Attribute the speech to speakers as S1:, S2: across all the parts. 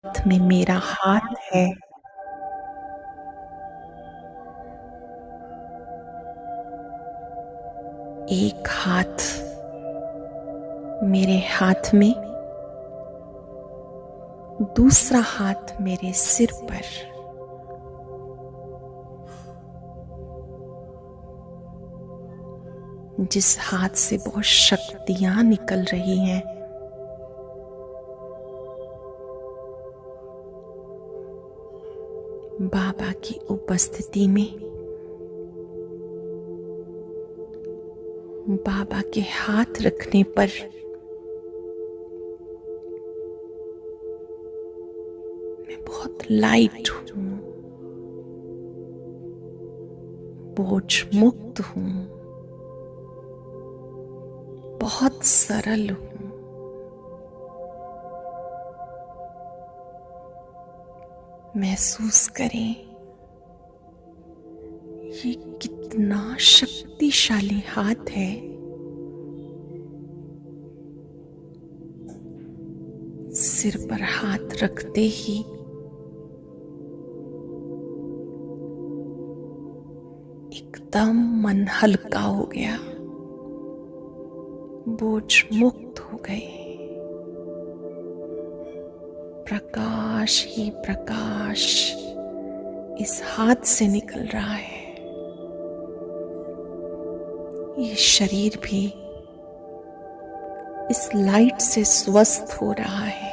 S1: हाथ में मेरा हाथ है। एक हाथ मेरे हाथ में, दूसरा हाथ मेरे सिर पर। जिस हाथ से बहुत शक्तियां निकल रही हैं, बाबा की उपस्थिति में, बाबा के हाथ रखने पर मैं बहुत लाइट हूं, बोझ मुक्त हूं, बहुत सरल हूं। महसूस करें ये कितना शक्तिशाली हाथ है। सिर पर हाथ रखते ही एकदम मन हल्का हो गया, बोझ मुक्त हो गए। प्रकाश ही प्रकाश इस हाथ से निकल रहा है। ये शरीर भी इस लाइट से स्वस्थ हो रहा है।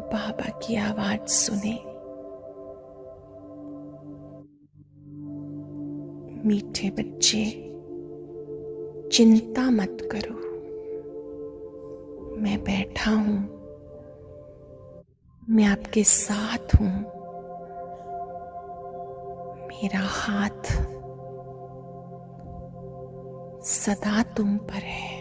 S1: बाबा की आवाज सुने, मीठे बच्चे चिंता मत करो, मैं बैठा हूं, मैं आपके साथ हूं। मेरा हाथ सदा तुम पर है।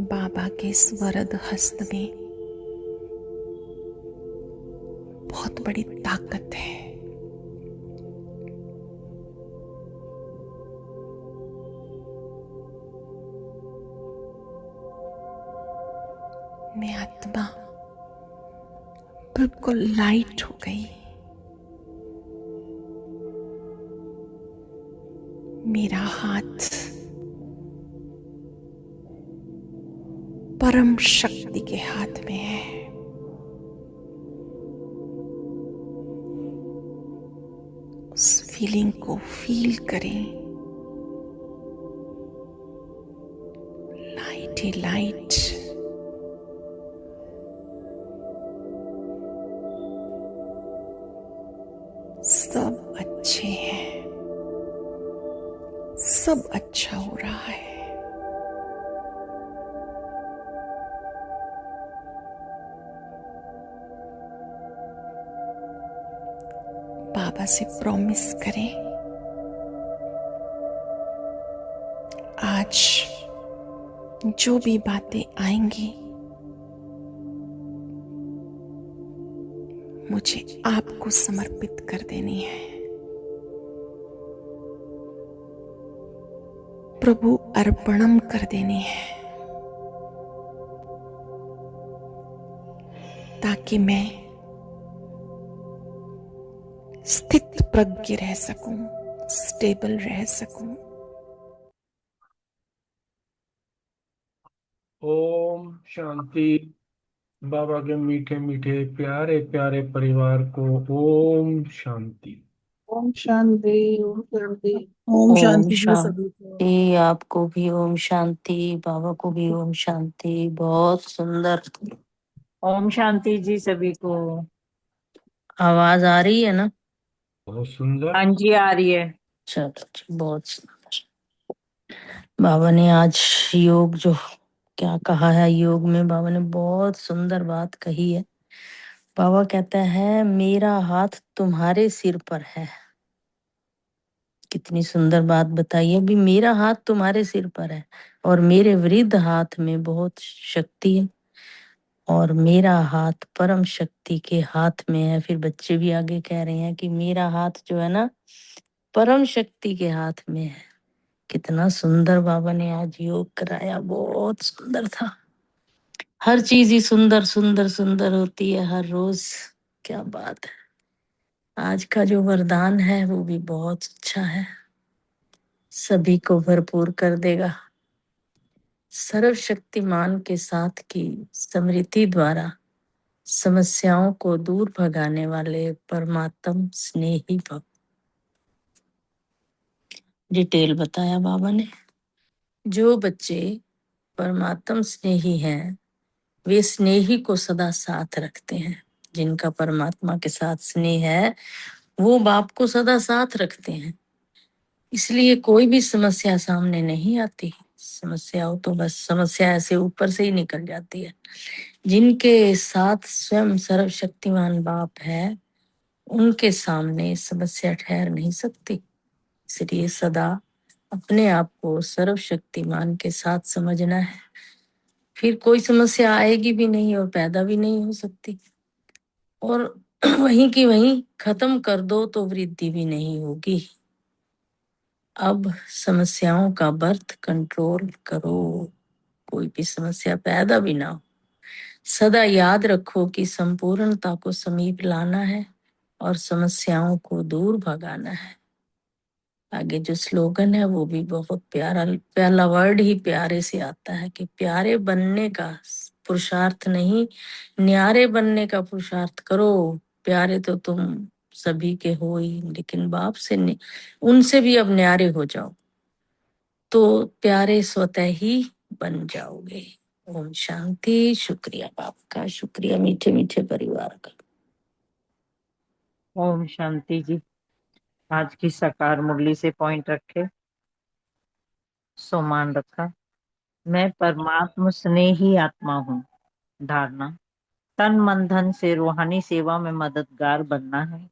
S1: बाबा के इस वरद हस्त में बहुत बड़ी ताकत है। मैं आत्मा बिल्कुल लाइट हो गई। मेरा हाथ परम शक्ति के हाथ में है। उस फीलिंग को फील करें। लाइट ही लाइट, सब अच्छे हैं, सब अच्छा हो रहा है। बाबा से प्रॉमिस करें, आज जो भी बातें आएंगी मुझे आपको समर्पित कर देनी है। प्रभु अर्पणम कर देनी है, ताकि मैं स्थित प्रज्ञ रह सकूं, स्टेबल रह सकूं।
S2: ओम शांति। बाबा के मीठे मीठे प्यारे प्यारे परिवार को ओम शांति।
S3: ओम शांति, ओम शांति।
S4: ओम
S5: ओम
S4: शांति जी सभी को।
S5: शांति। आपको भी ओम शांति, बाबा को भी ओम शांति। बहुत सुंदर
S4: ओम शांति जी सभी को।
S5: आवाज आ रही है ना?
S2: बहुत सुंदर।
S4: हाँ जी, आ रही है।
S5: चलो जी, बहुत सुंदर। बाबा ने आज योग जो क्या कहा है, योग में बाबा ने बहुत सुंदर बात कही है। बाबा कहता है मेरा हाथ तुम्हारे सिर पर है। कितनी सुंदर बात बताई है। अभी मेरा हाथ तुम्हारे सिर पर है और मेरे वृद्ध हाथ में बहुत शक्ति है और मेरा हाथ परम शक्ति के हाथ में है। फिर बच्चे भी आगे कह रहे हैं कि मेरा हाथ जो है ना परम शक्ति के हाथ में है। कितना सुंदर बाबा ने आज योग कराया, बहुत सुंदर था। हर चीज ही सुंदर सुंदर सुंदर होती है हर रोज। क्या बात है। आज का जो वरदान है वो भी बहुत अच्छा है, सभी को भरपूर कर देगा। सर्वशक्तिमान के साथ की स्मृति द्वारा समस्याओं को दूर भगाने वाले परमात्म स्नेही भक्त। डिटेल बताया बाबा ने। जो बच्चे परमात्म स्नेही हैं वे स्नेही को सदा साथ रखते हैं। जिनका परमात्मा के साथ स्नेह है वो बाप को सदा साथ रखते हैं, इसलिए कोई भी समस्या सामने नहीं आती। समस्या हो तो बस समस्या ऐसे ऊपर से ही निकल जाती है। जिनके साथ स्वयं सर्वशक्तिमान बाप है उनके सामने समस्या ठहर नहीं सकती। इसलिए सदा अपने आप को सर्वशक्तिमान के साथ समझना है, फिर कोई समस्या आएगी भी नहीं और पैदा भी नहीं हो सकती। और वहीं की वहीं खत्म कर दो तो वृद्धि भी नहीं होगी। अब समस्याओं का बर्थ कंट्रोल करो, कोई भी समस्या पैदा भी ना हो। सदा याद रखो कि संपूर्णता को समीप लाना है और समस्याओं को दूर भगाना है। आगे जो स्लोगन है वो भी बहुत प्यारा, पहला वर्ड ही प्यारे से आता है कि प्यारे बनने का पुरुषार्थ नहीं, न्यारे बनने का पुरुषार्थ करो। प्यारे तो तुम सभी के हो ही, लेकिन बाप से उनसे भी अब न्यारे हो जाओ तो प्यारे स्वतः ही बन जाओगे। ओम शांति। शुक्रिया बाप का, शुक्रिया मीठे मीठे परिवार का।
S4: ओम शांति जी। आज की साकार मुरली से पॉइंट रखे, सोमान रखा। मैं परमात्म स्नेही आत्मा हूँ। धारणा, तन मन धन से रूहानी सेवा में मददगार बनना है।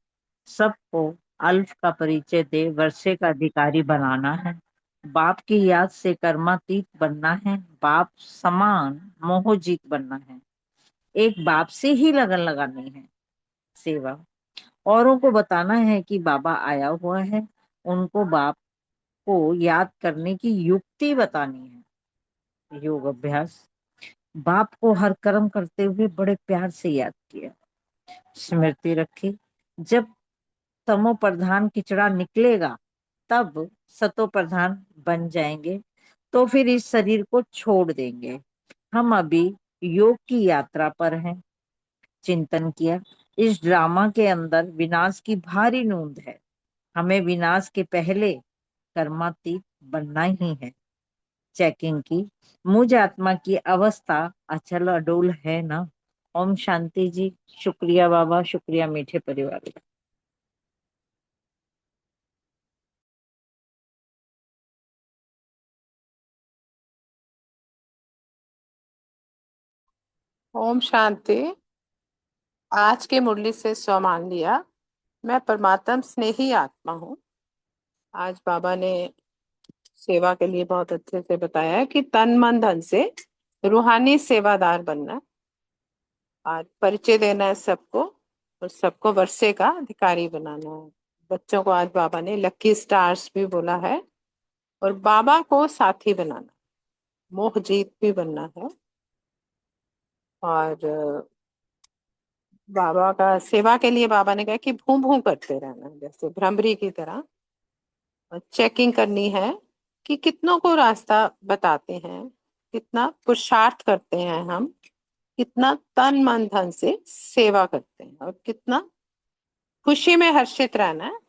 S4: सबको अल्फ का परिचय दे वर्षे का अधिकारी बनाना है। बाप की याद से कर्मातीत बनना है। बाप समान मोहजीत बनना है। एक बाप से ही लगन लगानी है। सेवा, औरों को बताना है कि बाबा आया हुआ है। उनको बाप को याद करने की युक्ति बतानी है। योग अभ्यास, बाप को हर कर्म करते हुए बड़े प्यार से याद किया। स्मृति रखी, जब तमो प्रधान किचड़ा निकलेगा तब सतो प्रधान बन जाएंगे, तो फिर इस शरीर को छोड़ देंगे। हम अभी योग की यात्रा पर हैं। चिंतन किया, इस ड्रामा के अंदर विनाश की भारी नूंद है। हमें विनाश के पहले कर्मातीत बनना ही है। चेकिंग की, मुझ आत्मा की अवस्था अचल अडोल है ना। ओम शांति जी। शुक्रिया बाबा, शुक्रिया मीठे परिवार।
S3: ओम शांति। आज के मुरली से स्व मान लिया, मैं परमात्म स्नेही आत्मा हूँ। आज बाबा ने सेवा के लिए बहुत अच्छे से बताया है कि तन मन धन से रूहानी सेवादार बनना है। आज परिचय देना है सबको और सबको वर्षे का अधिकारी बनाना है। बच्चों को आज बाबा ने लकी स्टार्स भी बोला है और बाबा को साथी बनाना, मोहजीत भी बनना है। और बाबा का सेवा के लिए बाबा ने कहा कि भूं भूं करते रहना, जैसे भ्रमरी की तरह। और चेकिंग करनी है कि कितनों को रास्ता बताते हैं, कितना पुरुषार्थ करते हैं हम, कितना तन मन धन से सेवा करते हैं और कितना खुशी में हर्षित रहना है।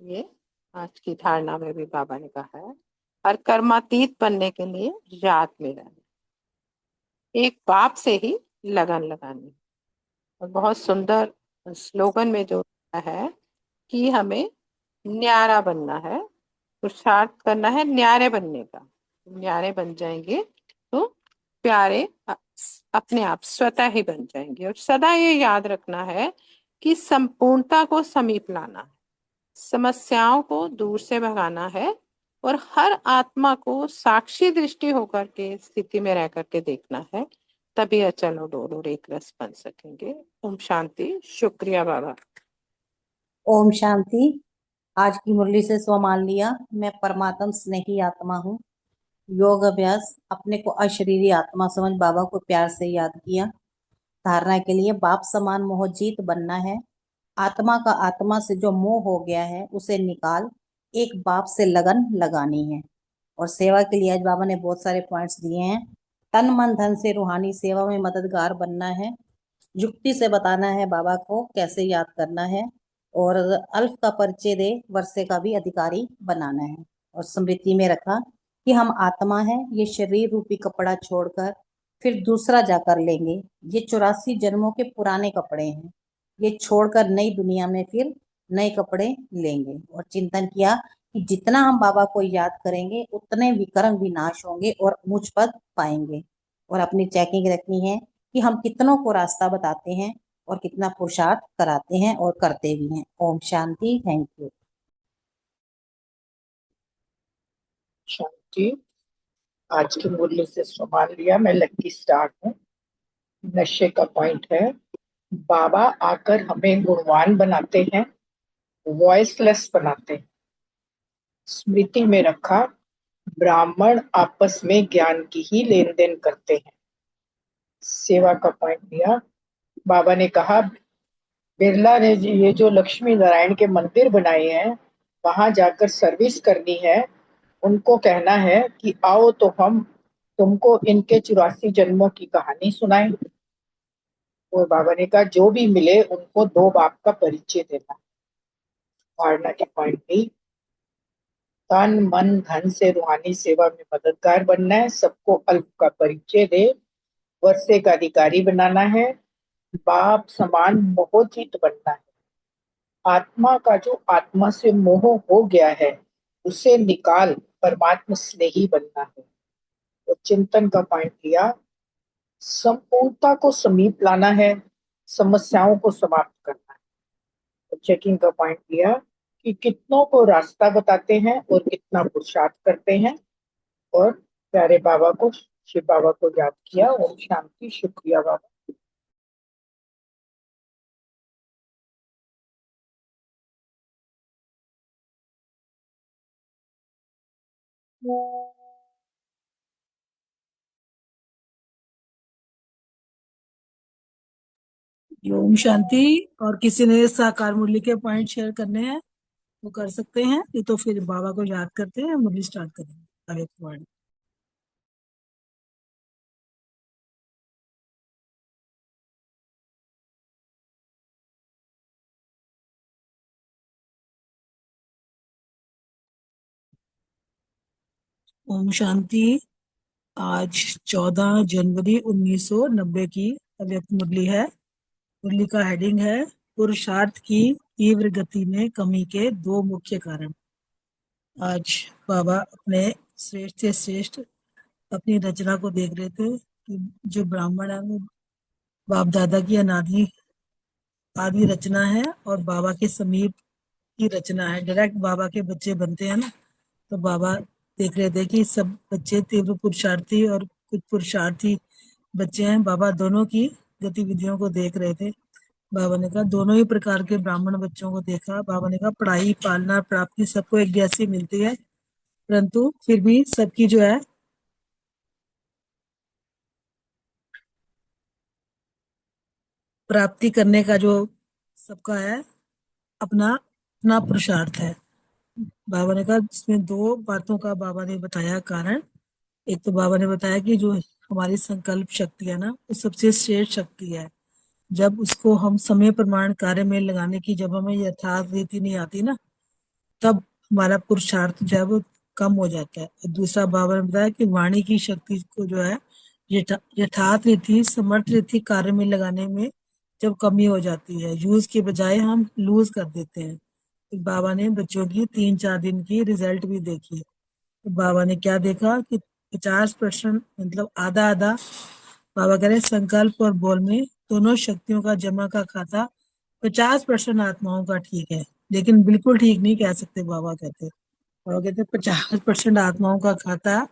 S3: ये आज की धारणा में भी बाबा ने कहा है। और कर्मातीत बनने के लिए याद में रहना, एक बाप से ही लगन लगानी। और बहुत सुंदर स्लोगन में जो है कि हमें न्यारा बनना है, पुरुषार्थ करना है न्यारे बनने का। न्यारे बन जाएंगे तो प्यारे अपने आप स्वतः ही बन जाएंगे। और सदा ये याद रखना है कि संपूर्णता को समीप लाना है, समस्याओं को दूर से भगाना है और हर आत्मा को साक्षी दृष्टि होकर के स्थिति में रह करके देखना है। तभी अचल और डोल और एक रस बन सकेंगे। ओम शांति। शुक्रिया बाबा।
S6: ओम शांति। आज की मुरली से स्व मान लिया, मैं परमात्म स्नेही आत्मा हूँ। योग अभ्यास, अपने को अशरीरी आत्मा समझ बाबा को प्यार से याद किया। धारणा के लिए बाप समान मोहजीत बनना है। आत्मा का आत्मा से जो मोह हो गया है उसे निकाल, एक बाप से लगन लगानी है। और सेवा के लिए आज बाबा ने बहुत सारे पॉइंट्स दिए हैं। तन मन धन से रूहानी सेवा में मददगार बनना है। युक्ति से बताना है बाबा को कैसे याद करना है। और अल्फ का परिचय दे, वर्षे का भी अधिकारी बनाना है। और स्मृति में रखा कि हम आत्मा है, ये शरीर रूपी कपड़ा छोड़कर फिर दूसरा जाकर लेंगे। ये 84 जन्मों के पुराने कपड़े हैं, ये छोड़कर नई दुनिया में फिर नए कपड़े लेंगे। और चिंतन किया कि जितना हम बाबा को याद करेंगे उतने विक्रम विनाश होंगे और मुझ पद पाएंगे। और अपनी चेकिंग रखनी है कि हम कितनों को रास्ता बताते हैं और कितना पुरुषार्थ कराते हैं और करते भी हैं। ओम शांति। Thank you.
S7: शांति। आज की मुरली से संभाल लिया, मैं लक्की स्टार हूँ। नशे का पॉइंट है, बाबा आकर हमें गुणवान बनाते हैं, वॉइसलेस बनाते हैं। स्मृति में रखा, ब्राह्मण आपस में ज्ञान की ही लेन देन करते हैं। सेवा का पॉइंट दिया, बाबा ने कहा बिरला ने ये जो लक्ष्मी नारायण के मंदिर बनाए हैं वहां जाकर सर्विस करनी है। उनको कहना है कि आओ तो हम तुमको इनके 84 जन्मों की कहानी सुनाएं। और बाबा ने कहा जो भी मिले उनको 2 बाप का परिचय देना। धारणा के पॉइंट भी, तन मन धन से रूहानी सेवा में मददगार बनना है, सबको अल्प का परिचय दे, वर्षे का अधिकारी बनाना है, बाप समान मोहचित बनना है। आत्मा का जो आत्मा से मोह हो गया है उसे निकाल परमात्मा स्नेही बनना है। और चिंतन का पॉइंट लिया, संपूर्णता को समीप लाना है, समस्याओं को समाप्त करना है। और चेकिंग का पॉइंट लिया कि कितनों को रास्ता बताते हैं और कितना पुरुषार्थ करते हैं। और प्यारे बाबा को, शिव बाबा को याद किया। ओम शांति। शुक्रिया बाबा।
S8: ओम शांति। और किसी ने साकार मुरली के पॉइंट शेयर करने हैं वो कर सकते हैं, ये तो फिर बाबा को याद करते हैं, मुरली स्टार्ट करेंगे आगे पॉइंट। ओम शांति। आज 14 जनवरी 1990 की अव्यक्त मुरली है। मुरली का हेडिंग है पुरुषार्थ की तीव्र गति में कमी के 2 मुख्य कारण। आज बाबा अपने श्रेष्ठ से श्रेष्ठ अपनी रचना को देख रहे थे कि जो ब्राह्मण है वो बाप दादा की अनादि आदि रचना है और बाबा के समीप की रचना है। डायरेक्ट बाबा के बच्चे बनते हैं ना, तो बाबा देख रहे थे कि सब बच्चे तीव्र पुरुषार्थी और कुछ पुरुषार्थी बच्चे हैं। बाबा दोनों की गतिविधियों को देख रहे थे। बाबा ने कहा दोनों ही प्रकार के ब्राह्मण बच्चों को देखा। बाबा ने कहा पढ़ाई पालना प्राप्ति सबको एक जैसी मिलती है, परंतु फिर भी सबकी जो है प्राप्ति करने का जो सबका है अपना अपना पुरुषार्थ है। बाबा ने कहा इसमें 2 बातों का बाबा ने बताया कारण। एक तो बाबा ने बताया कि जो हमारी संकल्प शक्ति है ना वो सबसे श्रेष्ठ शक्ति है। जब उसको हम समय प्रमाण कार्य में लगाने की जब हमें यथार्थ रीति नहीं आती ना, तब हमारा पुरुषार्थ जो है वो कम हो जाता है। और दूसरा बाबा ने बताया कि वाणी की शक्ति को जो है यथार्थ रीति समर्थ रीति कार्य में लगाने में जब कमी हो जाती है, यूज के बजाय हम लूज कर देते हैं। तो बाबा ने बच्चों की 3-4 दिन की रिजल्ट भी देखी। तो बाबा ने क्या देखा कि 50% मतलब आधा आधा बाबा कह रहे संकल्प और बोल में दोनों शक्तियों का जमा का खाता 50% आत्माओं का ठीक है, लेकिन बिल्कुल ठीक नहीं कह सकते। बाबा कहते 50% आत्माओं का खाता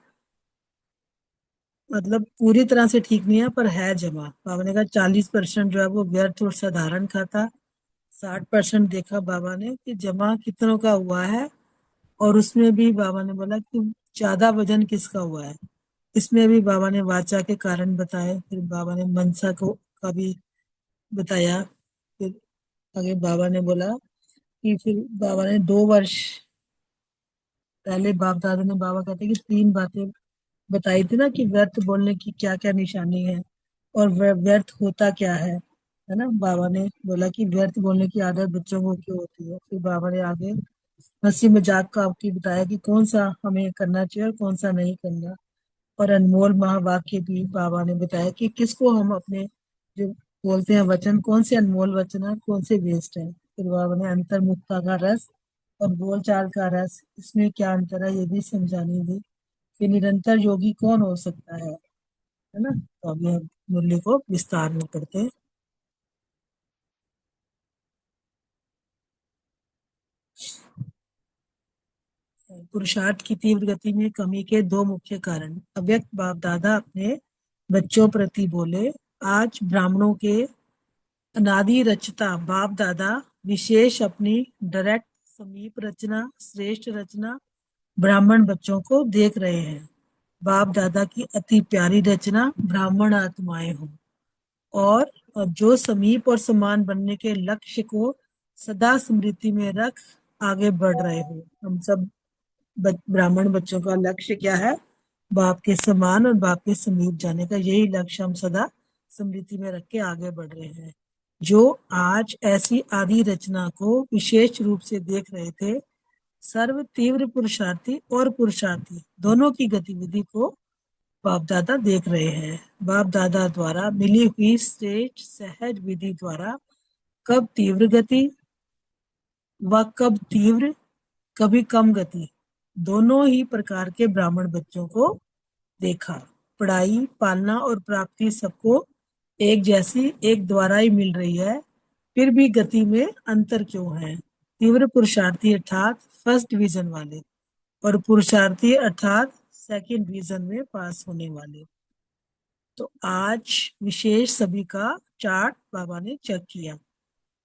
S8: मतलब पूरी तरह से ठीक नहीं है, पर है जमा। बाबा ने कहा 40% जो है वो व्यर्थ और साधारण खाता। 60% देखा बाबा ने कि जमा कितनों का हुआ है, और उसमें भी बाबा ने बोला कि ज्यादा वजन किसका हुआ है। इसमें भी बाबा ने वाचा के कारण बताए, फिर बाबा ने मनसा को का भी बताया। फिर आगे बाबा ने बोला कि फिर बाबा ने 2 वर्ष पहले बाप दादा ने, बाबा कहते कि 3 बातें बताई थी ना कि व्यर्थ बोलने की क्या क्या निशानी है और व्यर्थ होता क्या है ना। बाबा ने बोला कि व्यर्थ बोलने की आदत बच्चों को क्यों होती है। फिर बाबा ने आगे हंसी मजाक का आपकी बताया कि कौन सा हमें करना चाहिए और कौन सा नहीं करना, और अनमोल महावाक्य भी बाबा ने बताया कि किसको हम अपने जो बोलते हैं वचन, कौन से अनमोल वचन है, कौन से वेस्ट है। फिर बाबा ने अंतर्मुखता का रस और बोलचाल का रस, इसमें क्या अंतर है ये भी समझानी दी कि निरंतर योगी कौन हो सकता है ना। तो अभी हम मुरली को विस्तार में पढ़ते हैं। पुरुषार्थ की तीव्र गति में कमी के 2 मुख्य कारण। अव्यक्त बाप दादा अपने बच्चों प्रति बोले, आज ब्राह्मणों के अनादि रचता बाप दादा विशेष अपनी डायरेक्ट समीप रचना, श्रेष्ठ रचना ब्राह्मण बच्चों को देख रहे हैं। बाप दादा की अति प्यारी रचना ब्राह्मण आत्माएं हो, और जो समीप और समान बनने के लक्ष्य को सदा स्मृति में रख आगे बढ़ रहे हो। हम सब ब्राह्मण बच्चों का लक्ष्य क्या है? बाप के समान और बाप के समीप जाने का, यही लक्ष्य हम सदा स्मृति में रख के आगे बढ़ रहे हैं। जो आज ऐसी आदि रचना को विशेष रूप से देख रहे थे, सर्व तीव्र पुरुषार्थी और पुरुषार्थी दोनों की गतिविधि को बाप दादा देख रहे हैं। बाप दादा द्वारा मिली हुई श्रेष्ठ सहज विधि द्वारा कब तीव्र गति व कब तीव्र, कभी कम गति, दोनों ही प्रकार के ब्राह्मण बच्चों को देखा। पढ़ाई, पालना और प्राप्ति सबको एक जैसी, एक द्वारा ही मिल रही है, फिर भी गति में अंतर क्यों है? तीव्र पुरुषार्थी अर्थात फर्स्ट डिवीजन वाले, और पुरुषार्थी अर्थात सेकंड डिवीजन में पास होने वाले। तो आज विशेष सभी का चार्ट बाबा ने चेक किया।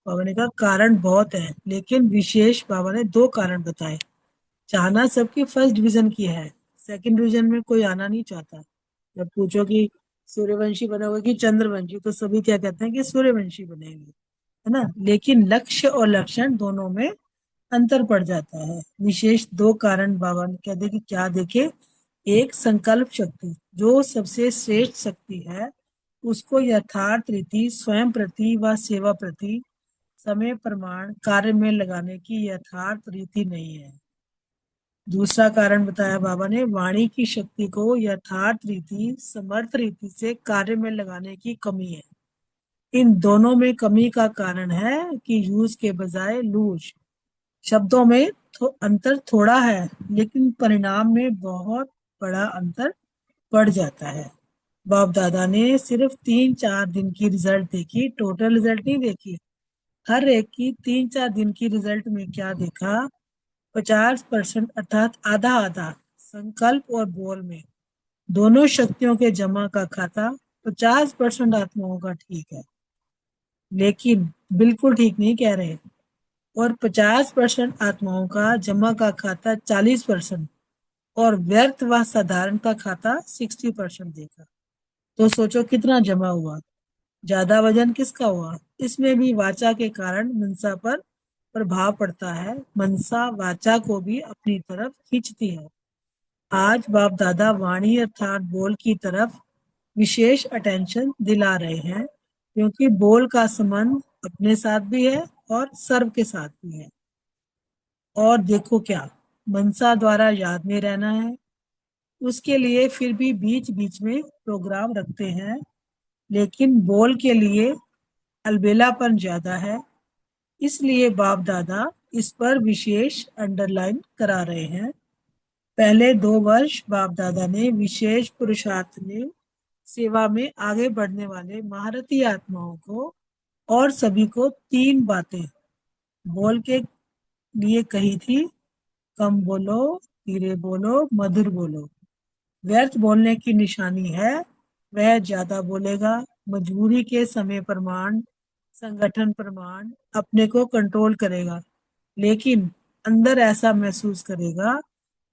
S8: बाबा ने कहा कारण बहुत है, लेकिन विशेष बाबा ने 2 कारण बताए। चाहना सबकी फर्स्ट डिवीजन की है, सेकंड डिवीजन में कोई आना नहीं चाहता। जब पूछो कि सूर्यवंशी बनोगे कि चंद्रवंशी, तो सभी क्या कहते हैं कि सूर्यवंशी बनेंगे, है ना। लेकिन लक्ष्य और लक्षण दोनों में अंतर पड़ जाता है। विशेष 2 कारण बाबा ने कह दे कि क्या देखे। एक, संकल्प शक्ति जो सबसे श्रेष्ठ शक्ति है, उसको यथार्थ रीति स्वयं प्रति व सेवा प्रति समय प्रमाण कार्य में लगाने की यथार्थ रीति नहीं है। दूसरा कारण बताया बाबा ने, वाणी की शक्ति को यथार्थ रीति समर्थ रीति से कार्य में लगाने की कमी है। इन दोनों में कमी का कारण है कि यूज के बजाय लूज। शब्दों में अंतर थोड़ा है, लेकिन परिणाम में बहुत बड़ा अंतर पड़ जाता है। बाप दादा ने सिर्फ 3-4 दिन की रिजल्ट देखी, टोटल रिजल्ट नहीं देखी। हर एक की 3-4 दिन की रिजल्ट में क्या देखा? 50% अर्थात आधा आधा संकल्प और बोल में दोनों शक्तियों के जमा का खाता 50% आत्माओं का ठीक है, लेकिन बिल्कुल ठीक नहीं कह रहे। और 50% आत्माओं का जमा का खाता 40% और व्यर्थ व साधारण का खाता 60% देखा। तो सोचो कितना जमा हुआ, ज्यादा वजन किसका हुआ? इसमें भी वाचा के कारण मनसा पर प्रभाव पड़ता है। मनसा वाचा को भी अपनी तरफ खींचती है। आज बाप दादा वाणी अर्थात बोल की तरफ विशेष अटेंशन दिला रहे हैं, क्योंकि बोल का संबंध अपने साथ भी है और सर्व के साथ भी है। और देखो क्या मनसा द्वारा याद में रहना है, उसके लिए फिर भी बीच बीच में प्रोग्राम रखते हैं, लेकिन बोल के लिए अलबेलापन ज्यादा है। इसलिए बाप दादा इस पर विशेष अंडरलाइन करा रहे हैं। पहले 2 वर्ष बाप दादा ने विशेष पुरुषार्थ में सेवा में आगे बढ़ने वाले महारथी आत्माओं को और सभी को 3 बातें बोल के लिए कही थी। कम बोलो, धीरे बोलो, मधुर बोलो। व्यर्थ बोलने की निशानी है वह ज्यादा बोलेगा, मजबूरी के समय प्रमाण, संगठन प्रमाण अपने को कंट्रोल करेगा, लेकिन अंदर ऐसा महसूस करेगा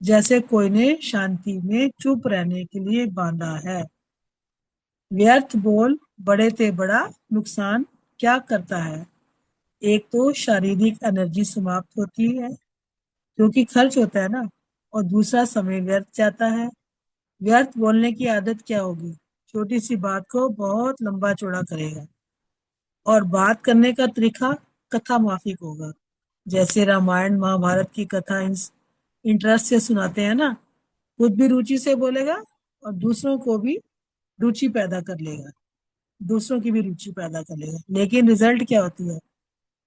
S8: जैसे कोई ने शांति में चुप रहने के लिए बांधा है। व्यर्थ बोल बड़े से बड़ा नुकसान क्या करता है? एक तो शारीरिक एनर्जी समाप्त होती है क्योंकि खर्च होता है ना, और दूसरा समय व्यर्थ जाता है। व्यर्थ बोलने की आदत क्या होगी? छोटी सी बात को बहुत लंबा चौड़ा करेगा और बात करने का तरीका कथा माफिक होगा। जैसे रामायण महाभारत की कथा इंटरेस्ट से सुनाते हैं ना, खुद भी रुचि से बोलेगा और दूसरों को भी रुचि पैदा कर लेगा, दूसरों की भी रुचि पैदा कर लेगा। लेकिन रिजल्ट क्या होती है?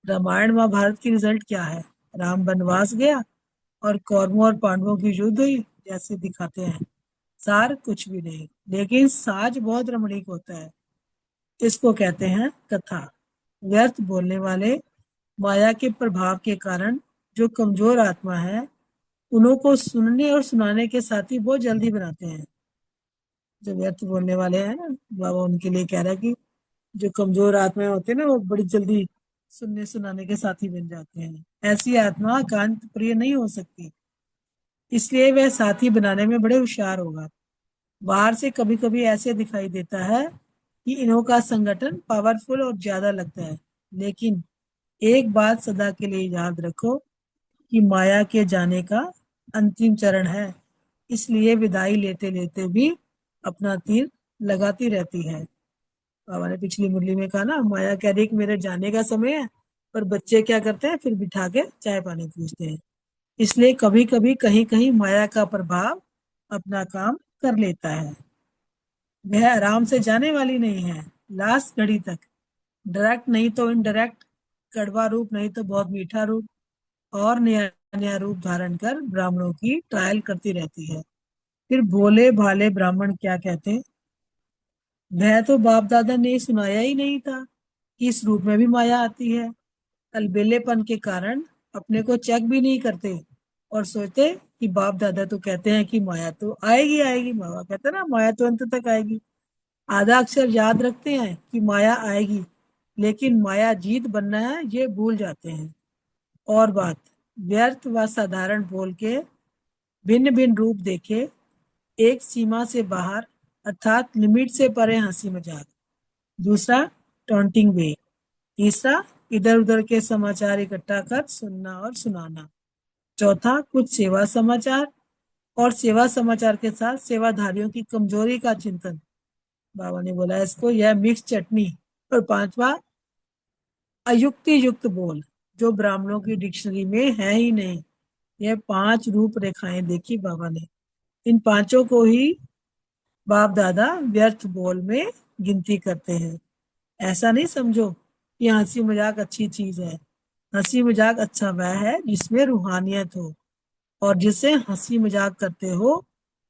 S8: रामायण महाभारत की रिजल्ट क्या है? राम वनवास गया और कौरवों और पांडवों की युद्ध हुई जैसे दिखाते हैं। सार कुछ भी नहीं, लेकिन साज बहुत रमणीक होता है। इसको कहते हैं कथा। व्यर्थ बोलने वाले माया के प्रभाव के कारण जो कमजोर आत्मा है, उन्हों को सुनने और सुनाने के साथी बहुत जल्दी बनाते हैं। जो व्यर्थ बोलने वाले हैं ना, बाबा उनके लिए कह रहा है कि जो कमजोर आत्माएं होते हैं ना, वो बड़ी जल्दी सुनने सुनाने के साथी बन जाते हैं। ऐसी आत्मा कांत प्रिय नहीं हो सकती, इसलिए वह साथी बनाने में बड़े होशियार होगा। बाहर से कभी कभी ऐसे दिखाई देता है कि इन्हों का संगठन पावरफुल और ज्यादा लगता है, लेकिन एक बात सदा के लिए याद रखो कि माया के जाने का अंतिम चरण है, इसलिए विदाई लेते लेते भी अपना तीर लगाती रहती है। बाबा ने पिछली मुरली में कहा ना, माया कह रही कि मेरे जाने का समय है, पर बच्चे क्या करते हैं, फिर बिठा के चाय पानी पूछते हैं। इसलिए कभी कभी कहीं कहीं माया का प्रभाव अपना काम कर लेता है। वह आराम से जाने वाली नहीं है, लास्ट घड़ी तक डायरेक्ट नहीं तो इनडायरेक्ट, कड़वा रूप नहीं तो बहुत मीठा रूप, और नया नया रूप धारण कर ब्राह्मणों की ट्रायल करती रहती है। फिर भोले भाले ब्राह्मण क्या कहते हैं? वह तो बाप दादा ने सुनाया ही नहीं था कि इस रूप में भी माया आती है। अलबेलेपन के कारण अपने को चेक भी नहीं करते और सोचते कि बाप दादा तो कहते हैं कि माया तो आएगी आएगी, बाबा कहते हैं ना माया तो अंत तक आएगी। आधा अक्षर याद रखते हैं कि माया आएगी, लेकिन माया जीत बनना है ये भूल जाते हैं। और बात, व्यर्थ व साधारण बोल के भिन्न भिन्न रूप देखे, एक सीमा से बाहर अर्थात लिमिट से परे हंसी मजाक, दूसरा टॉन्टिंग वे, तीसरा इधर उधर के समाचार इकट्ठा कर सुनना और सुनाना, चौथा कुछ सेवा समाचार और सेवा समाचार के साथ सेवाधारियों की कमजोरी का चिंतन, बाबा ने बोला इसको यह मिक्स चटनी, और पांचवा अयुक्ति युक्त बोल जो ब्राह्मणों की डिक्शनरी में है ही नहीं। यह 5 रूप रेखाएं देखी बाबा ने, इन पांचों को ही बाप दादा व्यर्थ बोल में गिनती करते हैं। ऐसा नहीं समझो कि हंसी मजाक अच्छी चीज है। हंसी मजाक अच्छा वह है जिसमें रूहानियत हो, और जिससे हंसी मजाक करते हो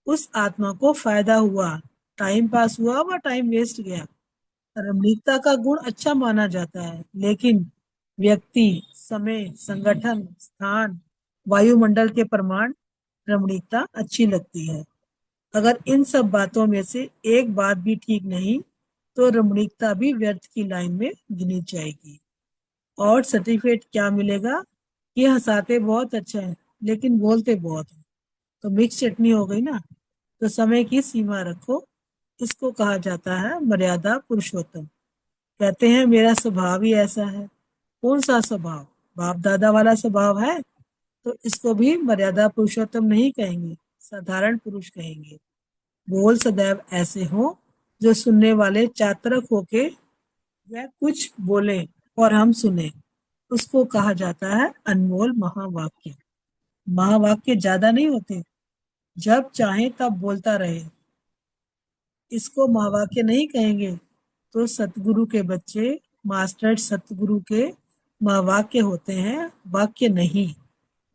S8: उस आत्मा को फायदा हुआ, टाइम पास हुआ व टाइम वेस्ट गया। रमणीकता का गुण अच्छा माना जाता है, लेकिन व्यक्ति, समय, संगठन, स्थान, वायुमंडल के प्रमाण रमणीकता अच्छी लगती है। अगर इन सब बातों में से एक बात भी ठीक नहीं तो रमणीकता भी व्यर्थ की लाइन में गिनी जाएगी। और सर्टिफिकेट क्या मिलेगा? ये हंसाते बहुत अच्छा है लेकिन बोलते बहुत है, तो मिक्स चटनी हो गई ना। तो समय की सीमा रखो, इसको कहा जाता है मर्यादा पुरुषोत्तम। कहते हैं मेरा स्वभाव ही ऐसा है। कौन सा स्वभाव? बाप दादा वाला स्वभाव है, तो इसको भी मर्यादा पुरुषोत्तम नहीं कहेंगे, साधारण पुरुष कहेंगे। बोल सदैव ऐसे हो जो सुनने वाले चातरक होके वह कुछ बोले और हम सुने, उसको कहा जाता है अनमोल महावाक्य। महावाक्य ज्यादा नहीं होते, जब चाहे तब बोलता रहे, इसको महावाक्य नहीं कहेंगे। तो सतगुरु के बच्चे मास्टर सतगुरु के महावाक्य होते हैं, वाक्य नहीं।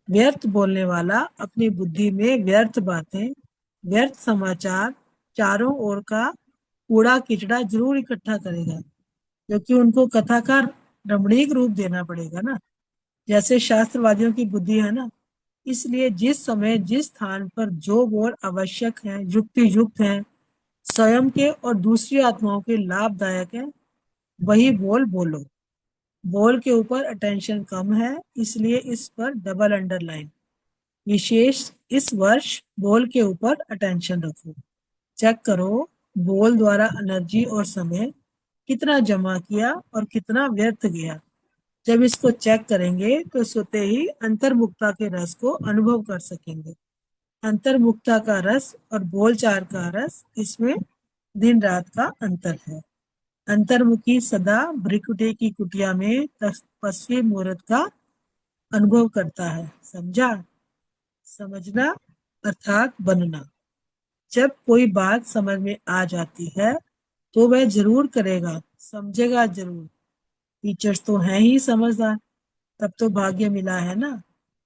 S8: व्यर्थ बोलने वाला अपनी बुद्धि में व्यर्थ बातें, व्यर्थ समाचार, चारों ओर का कूड़ा किचड़ा जरूर इकट्ठा करेगा, क्योंकि उनको कथा का रमणीक रूप देना पड़ेगा ना, जैसे शास्त्रवादियों की बुद्धि है ना। इसलिए जिस समय जिस स्थान पर जो बोल आवश्यक है, युक्ति युक्त है, स्वयं के और दूसरी आत्माओं के लाभदायक है, वही बोल बोलो। बोल के ऊपर अटेंशन कम है, इसलिए इस पर डबल अंडरलाइन। विशेष इस वर्ष बोल के ऊपर अटेंशन रखो। चेक करो बोल द्वारा एनर्जी और समय कितना जमा किया और कितना व्यर्थ गया। जब इसको चेक करेंगे तो स्वतः ही अंतर्मुखता के रस को अनुभव कर सकेंगे। अंतर्मुखता का रस और बोलचाल का रस, इसमें दिन रात का अंतर है। अंतर्मुखी सदा भ्रिकुटी की कुटिया में तपस्वी मुहूर्त का अनुभव करता है। समझा? समझना अर्थात बनना। जब कोई बात समझ में आ जाती है तो वह जरूर करेगा, समझेगा जरूर। टीचर्स तो हैं ही समझदार, तब तो भाग्य मिला है ना,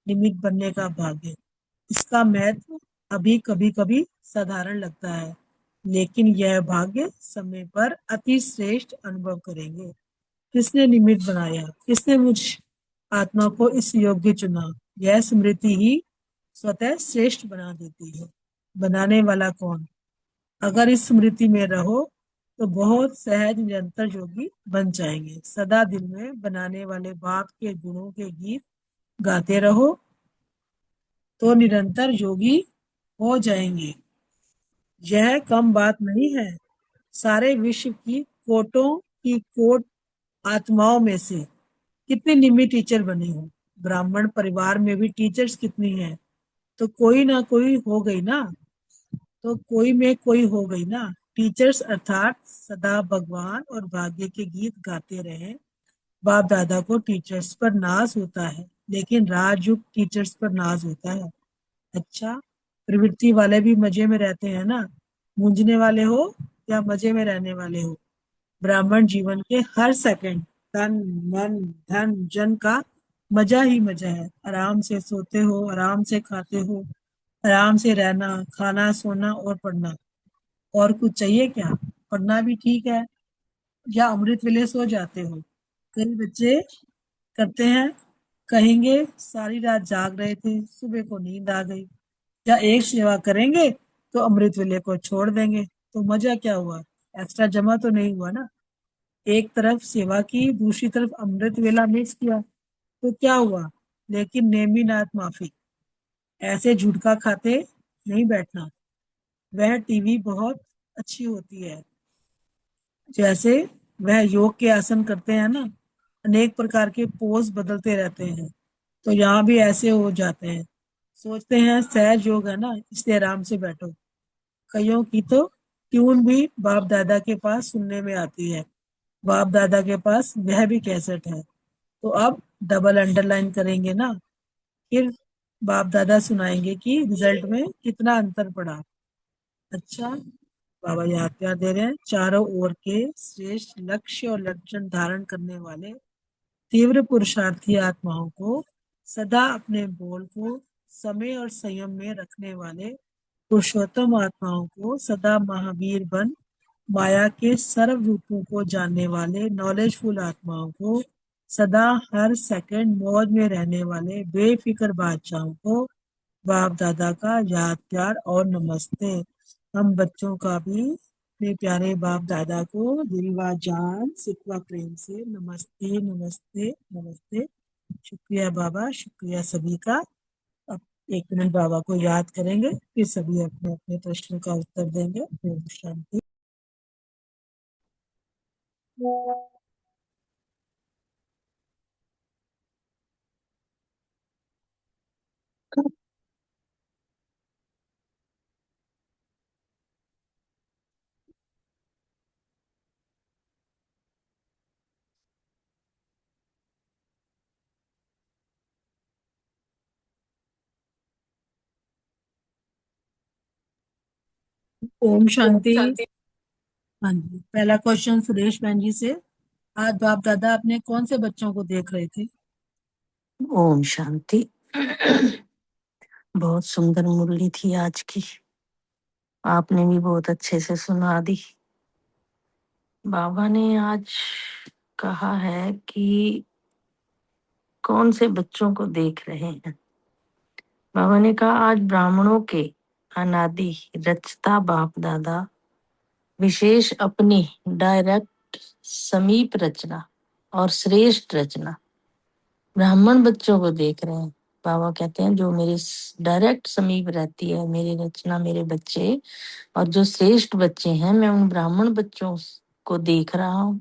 S8: निमित्त बनने का भाग्य। इसका महत्व अभी कभी कभी साधारण लगता है, लेकिन यह भाग्य समय पर अति श्रेष्ठ अनुभव करेंगे। किसने निमित्त बनाया, किसने मुझ आत्मा को इस योग्य चुना, यह स्मृति ही स्वतः श्रेष्ठ बना देती है। बनाने वाला कौन? अगर इस स्मृति में रहो तो बहुत सहज निरंतर योगी बन जाएंगे। सदा दिल में बनाने वाले बाप के गुणों के गीत गाते रहो तो निरंतर योगी हो जाएंगे। यह कम बात नहीं है। सारे विश्व की कोटों की कोट आत्माओं में से कितने निमित्त टीचर बने हो। ब्राह्मण परिवार में भी टीचर्स कितनी हैं, तो कोई ना कोई हो गई ना, तो कोई में कोई हो गई ना। टीचर्स अर्थात सदा भगवान और भाग्य के गीत गाते रहे। बाप दादा को टीचर्स पर नाज होता है, लेकिन राजयुग टीचर्स पर नाज होता है। अच्छा, प्रवृत्ति वाले भी मजे में रहते हैं ना। मूंझने वाले हो या मजे में रहने वाले हो, ब्राह्मण जीवन के हर सेकंड तन मन धन जन का मजा ही मजा है। आराम से सोते हो, आराम से खाते हो, आराम से रहना, खाना, सोना और पढ़ना। और कुछ चाहिए क्या? पढ़ना भी ठीक है, या अमृत वेले सो जाते हो? कई बच्चे करते हैं, कहेंगे सारी रात जाग रहे थे, सुबह को नींद आ गई। या एक सेवा करेंगे तो अमृत वेले को छोड़ देंगे, तो मजा क्या हुआ? एक्स्ट्रा जमा तो नहीं हुआ ना। एक तरफ सेवा की, दूसरी तरफ अमृत वेला मिस किया, तो क्या हुआ? लेकिन नेमी नाथ माफी, ऐसे झुटका खाते नहीं बैठना। वह टीवी बहुत अच्छी होती है, जैसे वह योग के आसन करते हैं ना, अनेक प्रकार के पोज बदलते रहते हैं, तो यहाँ भी ऐसे हो जाते हैं। सोचते हैं सहज योग है ना, इसलिए आराम से बैठो। कईयों की तो ट्यून भी बाप दादा के पास सुनने में आती है। बाप दादा के पास वह भी कैसेट है, तो अब डबल अंडरलाइन करेंगे ना, फिर बाप दादा सुनाएंगे कि रिजल्ट में कितना अंतर पड़ा। अच्छा, बाबा याद प्यार दे रहे हैं। चारों ओर के श्रेष्ठ लक्ष्य और लक्षण धारण करने वाले तीव्र पुरुषार्थी आत्माओं को, सदा अपने बोल को समय और संयम में रखने वाले पुरुषोत्तम आत्माओं को, सदा महावीर बन माया के सर्व रूपों को जानने वाले नॉलेजफुल आत्माओं को, सदा हर सेकंड मौज में रहने वाले बेफिक्र बादशाहों को बाप दादा का याद प्यार और नमस्ते। हम बच्चों का भी अपने प्यारे बाप दादा को दिलवा जान सिकवा प्रेम से नमस्ते नमस्ते नमस्ते। शुक्रिया बाबा, शुक्रिया सभी का। अब 1 मिनट बाबा को याद करेंगे, फिर सभी अपने अपने प्रश्नों का उत्तर देंगे। ओम शांति। ओम शांति। हाँ जी, पहला क्वेश्चन सुरेश बहन जी से। आज बाप दादा अपने कौन से बच्चों को देख रहे थे?
S5: ओम शांति। बहुत सुंदर मुरली थी आज की, आपने भी बहुत अच्छे से सुना दी। बाबा ने आज कहा है कि कौन से बच्चों को देख रहे हैं। बाबा ने कहा आज ब्राह्मणों के अनादि रचता बाप दादा विशेष अपनी डायरेक्ट समीप रचना और श्रेष्ठ रचना ब्राह्मण बच्चों को देख रहे हैं। बाबा कहते हैं जो मेरे डायरेक्ट समीप रहती है मेरी रचना, मेरे बच्चे, और जो श्रेष्ठ बच्चे हैं मैं उन ब्राह्मण बच्चों को देख रहा हूँ।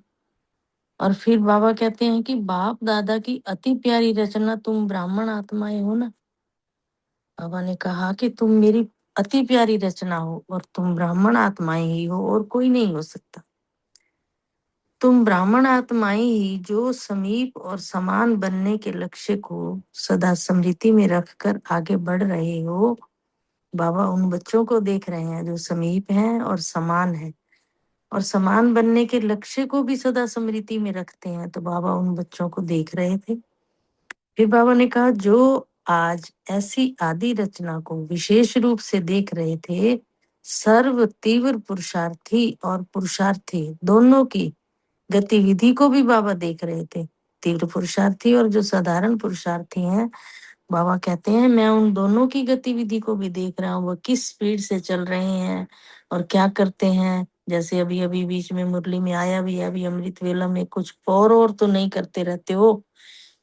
S5: और फिर बाबा कहते हैं कि बाप दादा की अति प्यारी रचना तुम ब्राह्मण आत्माएं हो ना। बाबा ने कहा कि तुम मेरी अति प्यारी रचना हो और तुम ब्राह्मण आत्माएं ही हो और कोई नहीं हो सकता। तुम ब्राह्मण आत्माएं ही जो समीप और समान बनने के लक्ष्य को सदा स्मृति में रखकर आगे बढ़ रहे हो। बाबा उन बच्चों को देख रहे हैं जो समीप हैं और समान है और समान बनने के लक्ष्य को भी सदा स्मृति में रखते हैं। तो बाबा उन बच्चों को देख रहे थे। फिर बाबा ने कहा जो आज ऐसी आदि रचना को विशेष रूप से देख रहे थे, सर्व तीव्र पुरुषार्थी और पुरुषार्थी दोनों की गतिविधि को भी बाबा देख रहे थे। तीव्र पुरुषार्थी और जो साधारण पुरुषार्थी हैं, बाबा कहते हैं मैं उन दोनों की गतिविधि को भी देख रहा हूँ। वो किस स्पीड से चल रहे हैं और क्या करते हैं। जैसे अभी अभी बीच में मुरली में आया भी है, अभी अमृत वेला में कुछ और तो नहीं करते रहते हो,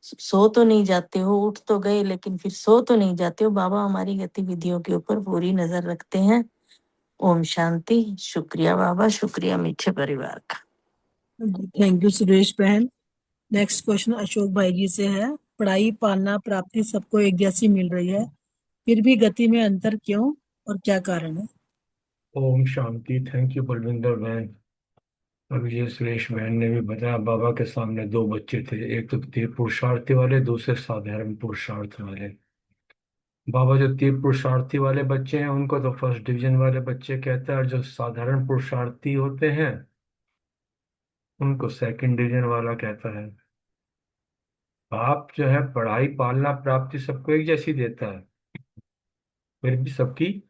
S5: सो तो नहीं जाते हो, उठ तो गए लेकिन फिर सो तो नहीं जाते हो। बाबा हमारी गतिविधियों के ऊपर पूरी नजर रखते हैं। ओम शांति। शुक्रिया बाबा, शुक्रिया मीठे परिवार का।
S8: थैंक यू सुरेश बहन। नेक्स्ट क्वेश्चन अशोक भाई जी से है। पढ़ाई, पालना, प्राप्ति सबको एक जैसी मिल रही है, फिर भी गति में अंतर क्यों और क्या कारण है?
S2: ओम शांति। थैंक यू बलविंदर बहन। अभी ये सुरेश बहन ने भी बताया बाबा के सामने दो बच्चे थे, एक तो तीव्र पुरुषार्थी वाले, दूसरे साधारण पुरुषार्थ वाले। बाबा जो तीव्र पुरुषार्थी वाले बच्चे हैं उनको तो फर्स्ट डिवीजन वाले बच्चे कहते हैं, और जो साधारण पुरुषार्थी होते हैं उनको सेकंड डिवीजन वाला कहता है। बाप जो है पढ़ाई, पालना, प्राप्ति सबको एक जैसी देता है, फिर भी सबकी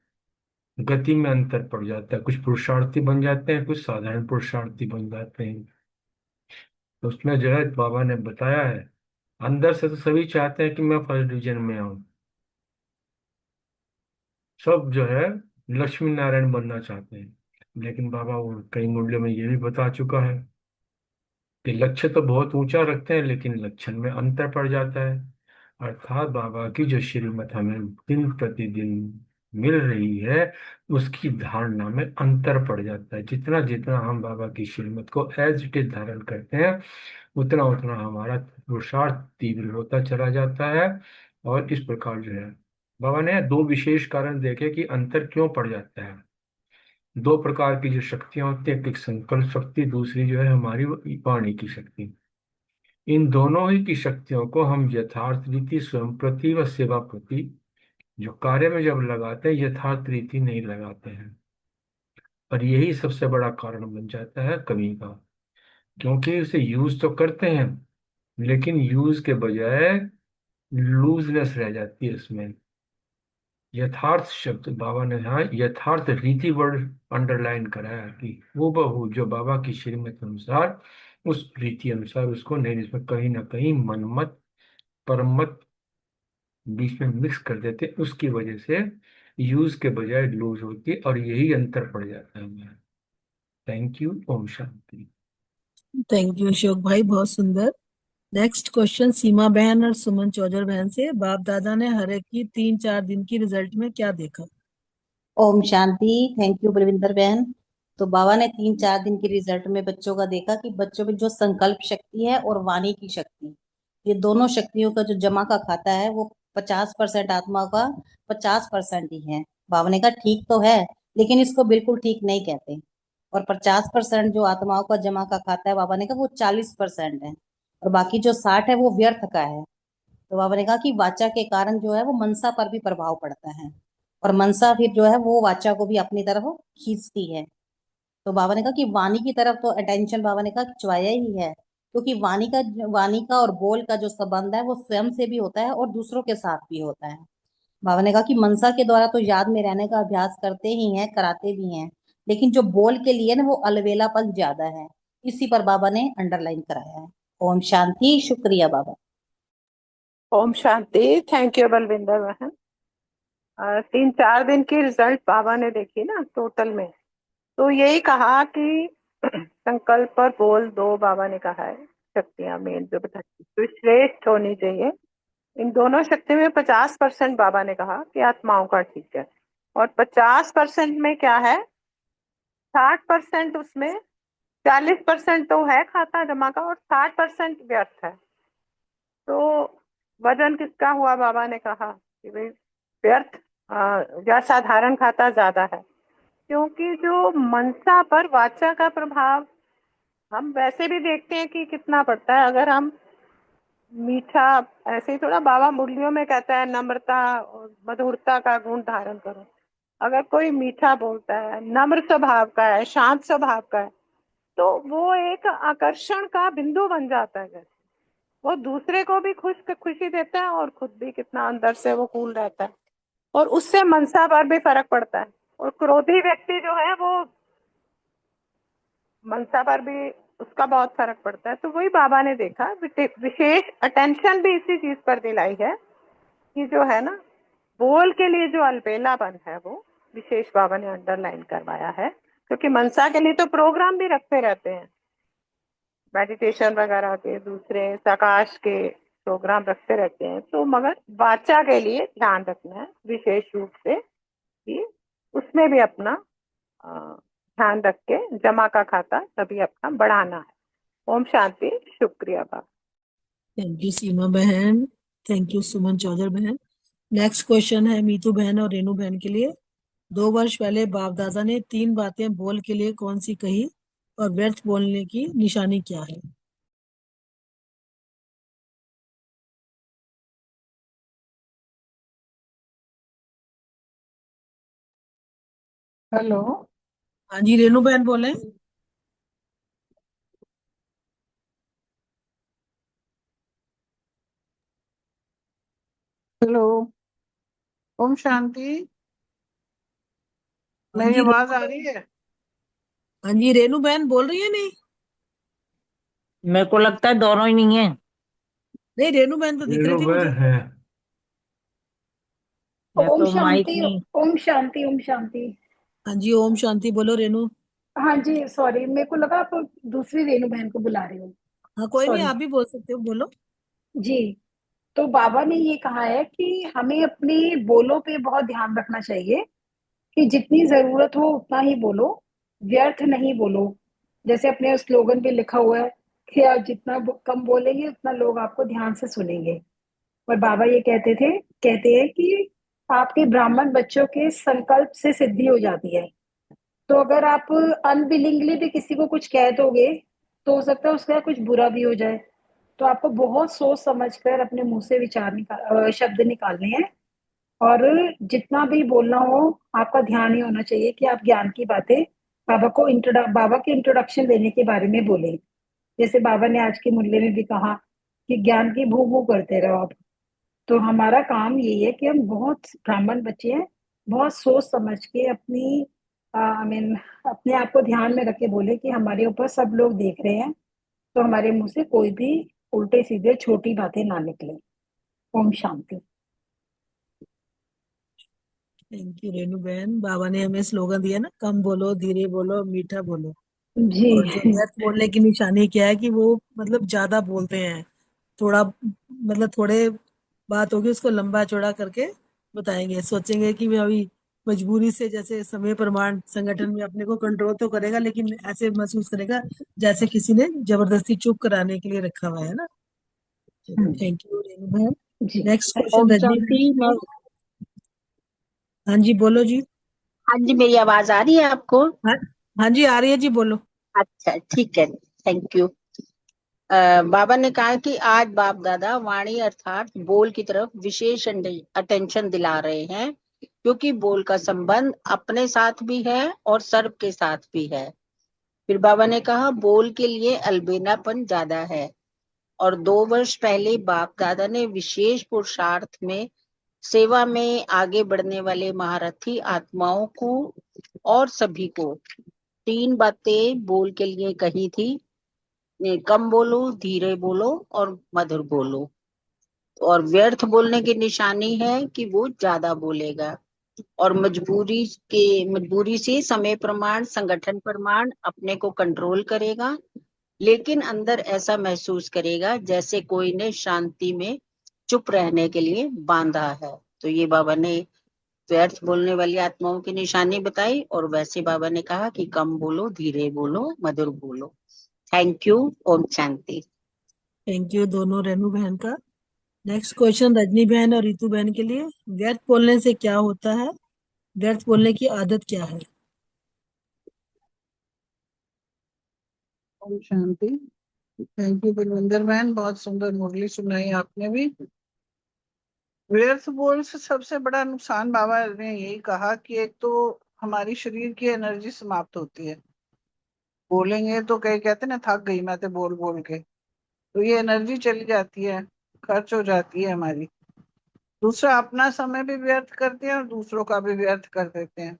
S2: गति में अंतर पड़ जाता है। कुछ पुरुषार्थी बन जाते हैं, कुछ साधारण पुरुषार्थी बन जाते हैं। तो उसमें जो है बाबा ने बताया है, अंदर से तो सभी चाहते हैं कि मैं फर्स्ट डिवीजन में आऊं। सब जो है लक्ष्मी नारायण बनना चाहते हैं, लेकिन बाबा वो कई मूल्यों में ये भी बता चुका है कि लक्ष्य तो बहुत ऊंचा रखते हैं लेकिन लक्षण में अंतर पड़ जाता है। अर्थात बाबा की जो श्रीमत हमें दिन प्रतिदिन मिल रही है उसकी धारणा में अंतर पड़ जाता है। जितना जितना हम बाबा की श्रीमत को एज इट इज धारण करते हैं उतना उतना हमारा पुरुषार्थ तीव्र होता चला जाता है। और इस प्रकार जो है बाबा ने दो विशेष कारण देखे कि अंतर क्यों पड़ जाता है। दो प्रकार की जो शक्तियां होती है, एक संकल्प शक्ति, दूसरी जो है हमारी वाणी की शक्ति। इन दोनों ही की शक्तियों को हम यथार्थ रीति स्वयं प्रति व सेवा प्रति जो कार्य में जब लगाते हैं यथार्थ रीति नहीं लगाते हैं, और यही सबसे बड़ा कारण बन जाता है कमी का। क्योंकि उसे यूज तो करते हैं लेकिन यूज के बजाय लूजनेस रह जाती है उसमें। यथार्थ शब्द बाबा ने यहाँ यथार्थ रीति वर्ड अंडरलाइन कराया कि वो बहू जो बाबा की श्रीमत के अनुसार उस रीति अनुसार उसको नहीं, इसमें कहीं ना कहीं मनमत परमत बीच में मिक्स कर देते, उसकी वजह से यूज के बजाय लूज होती है और यही अंतर पड़ जाता है हमारा। Thank you. ओम शांति।
S8: थैंक यू अशोक भाई, बहुत सुंदर। नेक्स्ट क्वेश्चन सीमा बहन और सुमन चौधरी बहन से। बाप दादा ने हर एक की 3-4 दिन की रिजल्ट में क्या देखा?
S6: ओम शांति। थैंक यू बलविंदर बहन। तो बाबा ने 3-4 दिन के रिजल्ट में बच्चों का देखा कि बच्चों में जो संकल्प शक्ति है और वाणी की शक्ति, ये दोनों शक्तियों का जो जमा का खाता है वो 50% आत्मा का 50% ही है। बाबा ने कहा ठीक तो है लेकिन इसको बिल्कुल ठीक नहीं कहते। और 50% जो आत्माओं का जमा का खाता है, बाबा ने कहा वो 40% है, और बाकी जो 60 है वो व्यर्थ का है। तो बाबा ने कहा कि वाचा के कारण जो है वो मनसा पर भी प्रभाव पड़ता है, और मनसा फिर जो है वो वाचा को भी अपनी तरफ खींचती है। तो बाबा ने कहा कि वाणी की तरफ तो अटेंशन बाबा ने कहा खिंचवाया ही है, क्योंकि वाणी का और बोल का जो संबंध है वो स्वयं से भी होता है और दूसरों के साथ भी होता है। बाबा ने कहा कि मनसा के द्वारा तो याद में रहने का अभ्यास करते ही हैं, कराते भी हैं, लेकिन जो बोल के लिए ना वो अलवेलापन ज्यादा है। इसी पर बाबा ने अंडरलाइन कराया है। ओम शांति। शुक्रिया बाबा।
S3: ओम शांति। थैंक यू बलविंदर बहन। 3-4 दिन की रिजल्ट बाबा ने देखी ना टोटल में, तो यही कहा कि संकल्प और बोल दो बाबा ने कहा है शक्तियां मेन जो बताती तो श्रेष्ठ होनी चाहिए। इन दोनों शक्ति में 50% बाबा ने कहा कि आत्माओं का ठीक है, और 50% में क्या है, 60% उसमें, 40% तो है खाता जमा का और 60% व्यर्थ है। तो वजन किसका हुआ, बाबा ने कहा कि भाई व्यर्थ या साधारण खाता ज्यादा है, क्योंकि जो मनसा पर वाचा का प्रभाव हम वैसे भी देखते हैं कि कितना पड़ता है। अगर हम मीठा, ऐसे ही थोड़ा बाबा मुरलियों में कहता है नम्रता और मधुरता का गुण धारण करो। अगर कोई मीठा बोलता है, नम्र स्वभाव का है, शांत स्वभाव का है, तो वो एक आकर्षण का बिंदु बन जाता है। जैसे वो दूसरे को भी खुशी देता है और खुद भी कितना अंदर से वो कूल रहता है, और उससे मनसा पर भी फर्क पड़ता है। और क्रोधी व्यक्ति जो है वो मनसा पर भी उसका बहुत फर्क पड़ता है। तो वही बाबा ने देखा, विशेष अटेंशन भी इसी चीज पर दिलाई है कि जो है ना बोल के लिए जो अलबेलापन है वो विशेष बाबा ने अंडरलाइन करवाया है। क्योंकि मनसा के लिए तो प्रोग्राम भी रखते रहते हैं, मेडिटेशन वगैरह के, दूसरे प्रकाश के प्रोग्राम रखते रहते हैं, तो मगर वाचा के लिए ध्यान रखना है विशेष रूप से कि उसमें भी अपना ध्यान रख के जमा का खाता तभी अपना बढ़ाना है। ओम शांति। शुक्रिया बाबा।
S8: थैंक यू सीमा बहन। थैंक यू सुमन चौधरी बहन। नेक्स्ट क्वेश्चन है मीतू बहन और रेनू बहन के लिए। 2 वर्ष पहले बाप दादा ने 3 बातें बोल के लिए कौन सी कही और व्यर्थ बोलने की निशानी क्या है?
S7: हेलो।
S8: हाँ जी रेनू बहन बोले।
S9: हेलो। ओम शांति।
S8: हाँ
S9: मेरी
S8: जी
S9: आवाज आ रही है?
S8: हाँ जी रेनू बहन बोल रही है नहीं?
S4: मेरे को लगता है दोनों ही नहीं है।
S8: नहीं रेनू बहन तो दिख रही
S2: वीरू
S8: थी
S2: वह
S8: मुझे।
S2: है।
S4: या
S10: ओम
S4: तो माइक
S10: शांति।
S4: नहीं।
S10: ओम शांति। ओम शांति।
S8: हाँ जी ओम शांति बोलो रेनू।
S10: हाँ जी, सॉरी, मेरे को लगा आप दूसरी रेणु बहन को बुला रहे हो।
S8: हाँ कोई नहीं
S10: सॉरी
S8: आप भी बोल सकते हो बोलो।
S10: जी। तो बाबा ने ये कहा है कि हमें अपने बोलों पे बहुत ध्यान रखना चाहिए कि जितनी जरूरत हो उतना ही बोलो, व्यर्थ नहीं बोलो। जैसे अपने स्लोगन पे लिखा हुआ है कि आप जितना कम बोलेंगे उतना लोग आपको ध्यान से सुनेंगे। और बाबा ये कहते हैं कि आपके ब्राह्मण बच्चों के संकल्प से सिद्धि हो जाती है। तो अगर आप अनविलिंगली भी किसी को कुछ कह दोगे तो हो सकता है उसका कुछ बुरा भी हो जाए। तो आपको बहुत सोच समझ कर अपने मुंह से शब्द निकालने हैं। और जितना भी बोलना हो आपका ध्यान ही होना चाहिए कि आप ज्ञान की बातें बाबा के इंट्रोडक्शन देने के बारे में बोले। जैसे बाबा ने आज के मूल्य में भी कहा कि ज्ञान की भू भू करते रहो आप। तो हमारा काम यही है कि हम बहुत ब्राह्मण बच्चे हैं, बहुत सोच समझ के अपनी आई मीन अपने आप को ध्यान में रख के बोले कि हमारे ऊपर सब लोग देख रहे हैं, तो हमारे मुंह से कोई भी उल्टे सीधे छोटी बातें ना निकले। ओम शांति।
S8: थैंक यू रेनू बहन। बाबा ने हमें स्लोगन दिया ना, कम बोलो, धीरे बोलो, मीठा बोलो।
S10: जी।
S8: और जो व्यर्थ बोलने की निशानी क्या है कि वो मतलब ज्यादा बोलते हैं। थोड़ा मतलब थोड़े बात होगी उसको लंबा चौड़ा करके बताएंगे, सोचेंगे कि मैं अभी मजबूरी से, जैसे समय प्रमाण संगठन में अपने को कंट्रोल तो करेगा लेकिन ऐसे महसूस करेगा जैसे किसी ने जबरदस्ती चुप कराने के लिए रखा हुआ है ना। चलो थैंक यू रेनू बहन।
S10: जी।
S8: नेक्स्ट क्वेश्चन
S9: ओम
S8: रजनी
S9: शांति। मैं
S8: हाँ जी बोलो जी।
S9: हाँ जी, मेरी आवाज आ रही है आपको?
S8: हाँ हाँ जी आ रही है जी बोलो।
S9: अच्छा, ठीक है। Thank you. बाबा ने कहा कि आज बाप दादा वाणी अर्थात बोल की तरफ विशेष अटेंशन दिला रहे हैं, क्योंकि बोल का संबंध अपने साथ भी है और सर्व के साथ भी है। फिर बाबा ने कहा बोल के लिए अलबेलापन ज्यादा है, और 2 वर्ष पहले बाप दादा ने विशेष पुरुषार्थ में सेवा में आगे बढ़ने वाले महारथी आत्माओं को और सभी को 3 बातें बोल के लिए कही थी। कम बोलो, धीरे बोलो और मधुर बोलो। और व्यर्थ बोलने की निशानी है कि वो ज्यादा बोलेगा। और मजबूरी से समय प्रमाण, संगठन प्रमाण अपने को कंट्रोल करेगा, लेकिन अंदर ऐसा महसूस करेगा जैसे कोई ने शांति में चुप रहने के लिए बांधा है। तो ये बाबा ने व्यर्थ बोलने वाली आत्माओं की निशानी बताई, और वैसे बाबा ने कहा कि कम बोलो, धीरे बोलो, मधुर बोलो। Thank you. ओम शांति।
S8: थैंक यू दोनों रेनू बहन का। नेक्स्ट क्वेश्चन रजनी बहन और रितु बहन के लिए। व्यर्थ बोलने से क्या होता है? व्यर्थ बोलने की आदत क्या है?
S11: ओम शांति। थैंक यू बलविंदर बहन, बहुत सुंदर मुरली सुनाई आपने भी। व्यर्थ बोल से सबसे बड़ा नुकसान बाबा ने यही कहा कि एक तो हमारी शरीर की एनर्जी समाप्त होती है। बोलेंगे तो कई कहते ना, थक गई मैं तो बोल बोल के, तो ये एनर्जी चली जाती है, खर्च हो जाती है हमारी। दूसरा, अपना समय भी व्यर्थ करते हैं और दूसरों का भी व्यर्थ कर देते हैं।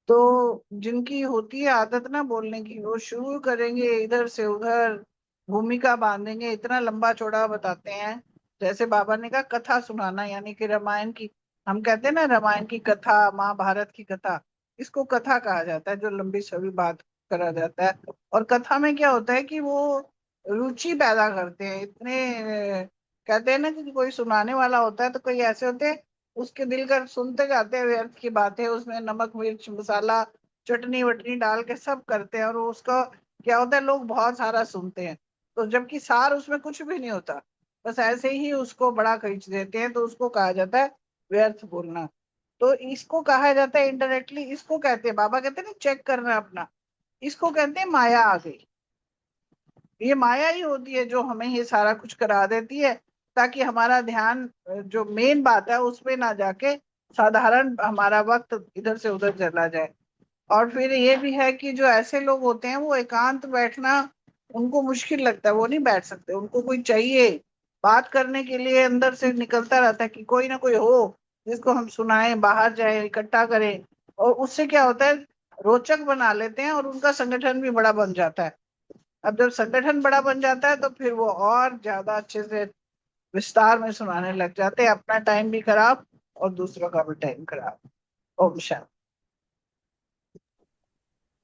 S11: तो जिनकी होती है आदत ना बोलने की, वो शुरू करेंगे इधर से उधर, भूमिका बांधेंगे, इतना लंबा चौड़ा बताते हैं। जैसे बाबा ने कहा कथा सुनाना, यानी कि रामायण की, हम कहते हैं ना रामायण की कथा, महाभारत की कथा, इसको कथा कहा जाता है, जो लंबी सभी बात करा जाता है। और कथा में क्या होता है कि वो रुचि पैदा करते हैं इतने, कहते हैं ना कि कोई सुनाने वाला होता है तो कोई ऐसे होते हैं उसके दिल कर सुनते जाते हैं व्यर्थ की बातें, उसमें नमक मिर्च मसाला चटनी वटनी डाल के सब करते हैं, और वो उसका क्या होता है, लोग बहुत सारा सुनते हैं, तो जबकि सार उसमें कुछ भी नहीं होता, बस ऐसे ही उसको बड़ा खींच देते हैं, तो उसको कहा जाता है व्यर्थ बोलना। तो इसको कहा जाता है इनडायरेक्टली, इसको कहते हैं, बाबा कहते हैं ना चेक करना अपना, इसको कहते हैं माया आ गई। ये माया ही होती है जो हमें ये सारा कुछ करा देती है, ताकि हमारा ध्यान जो मेन बात है उस पे ना जाके साधारण हमारा वक्त इधर से उधर चला जाए। और फिर ये भी है कि जो ऐसे लोग होते हैं वो एकांत बैठना उनको मुश्किल लगता है, वो नहीं बैठ सकते, उनको कोई चाहिए बात करने के लिए, अंदर से निकलता रहता है कि कोई ना कोई हो जिसको हम सुनाएं, बाहर जाए, इकट्ठा करें। और उससे क्या होता है, रोचक बना लेते हैं और उनका संगठन भी बड़ा बन जाता है। अब जब संगठन बड़ा बन जाता है तो फिर वो और ज्यादा अच्छे से विस्तार में सुनाने लग जाते हैं, अपना टाइम भी खराब और दूसरों का भी टाइम खराब। ओम शांति।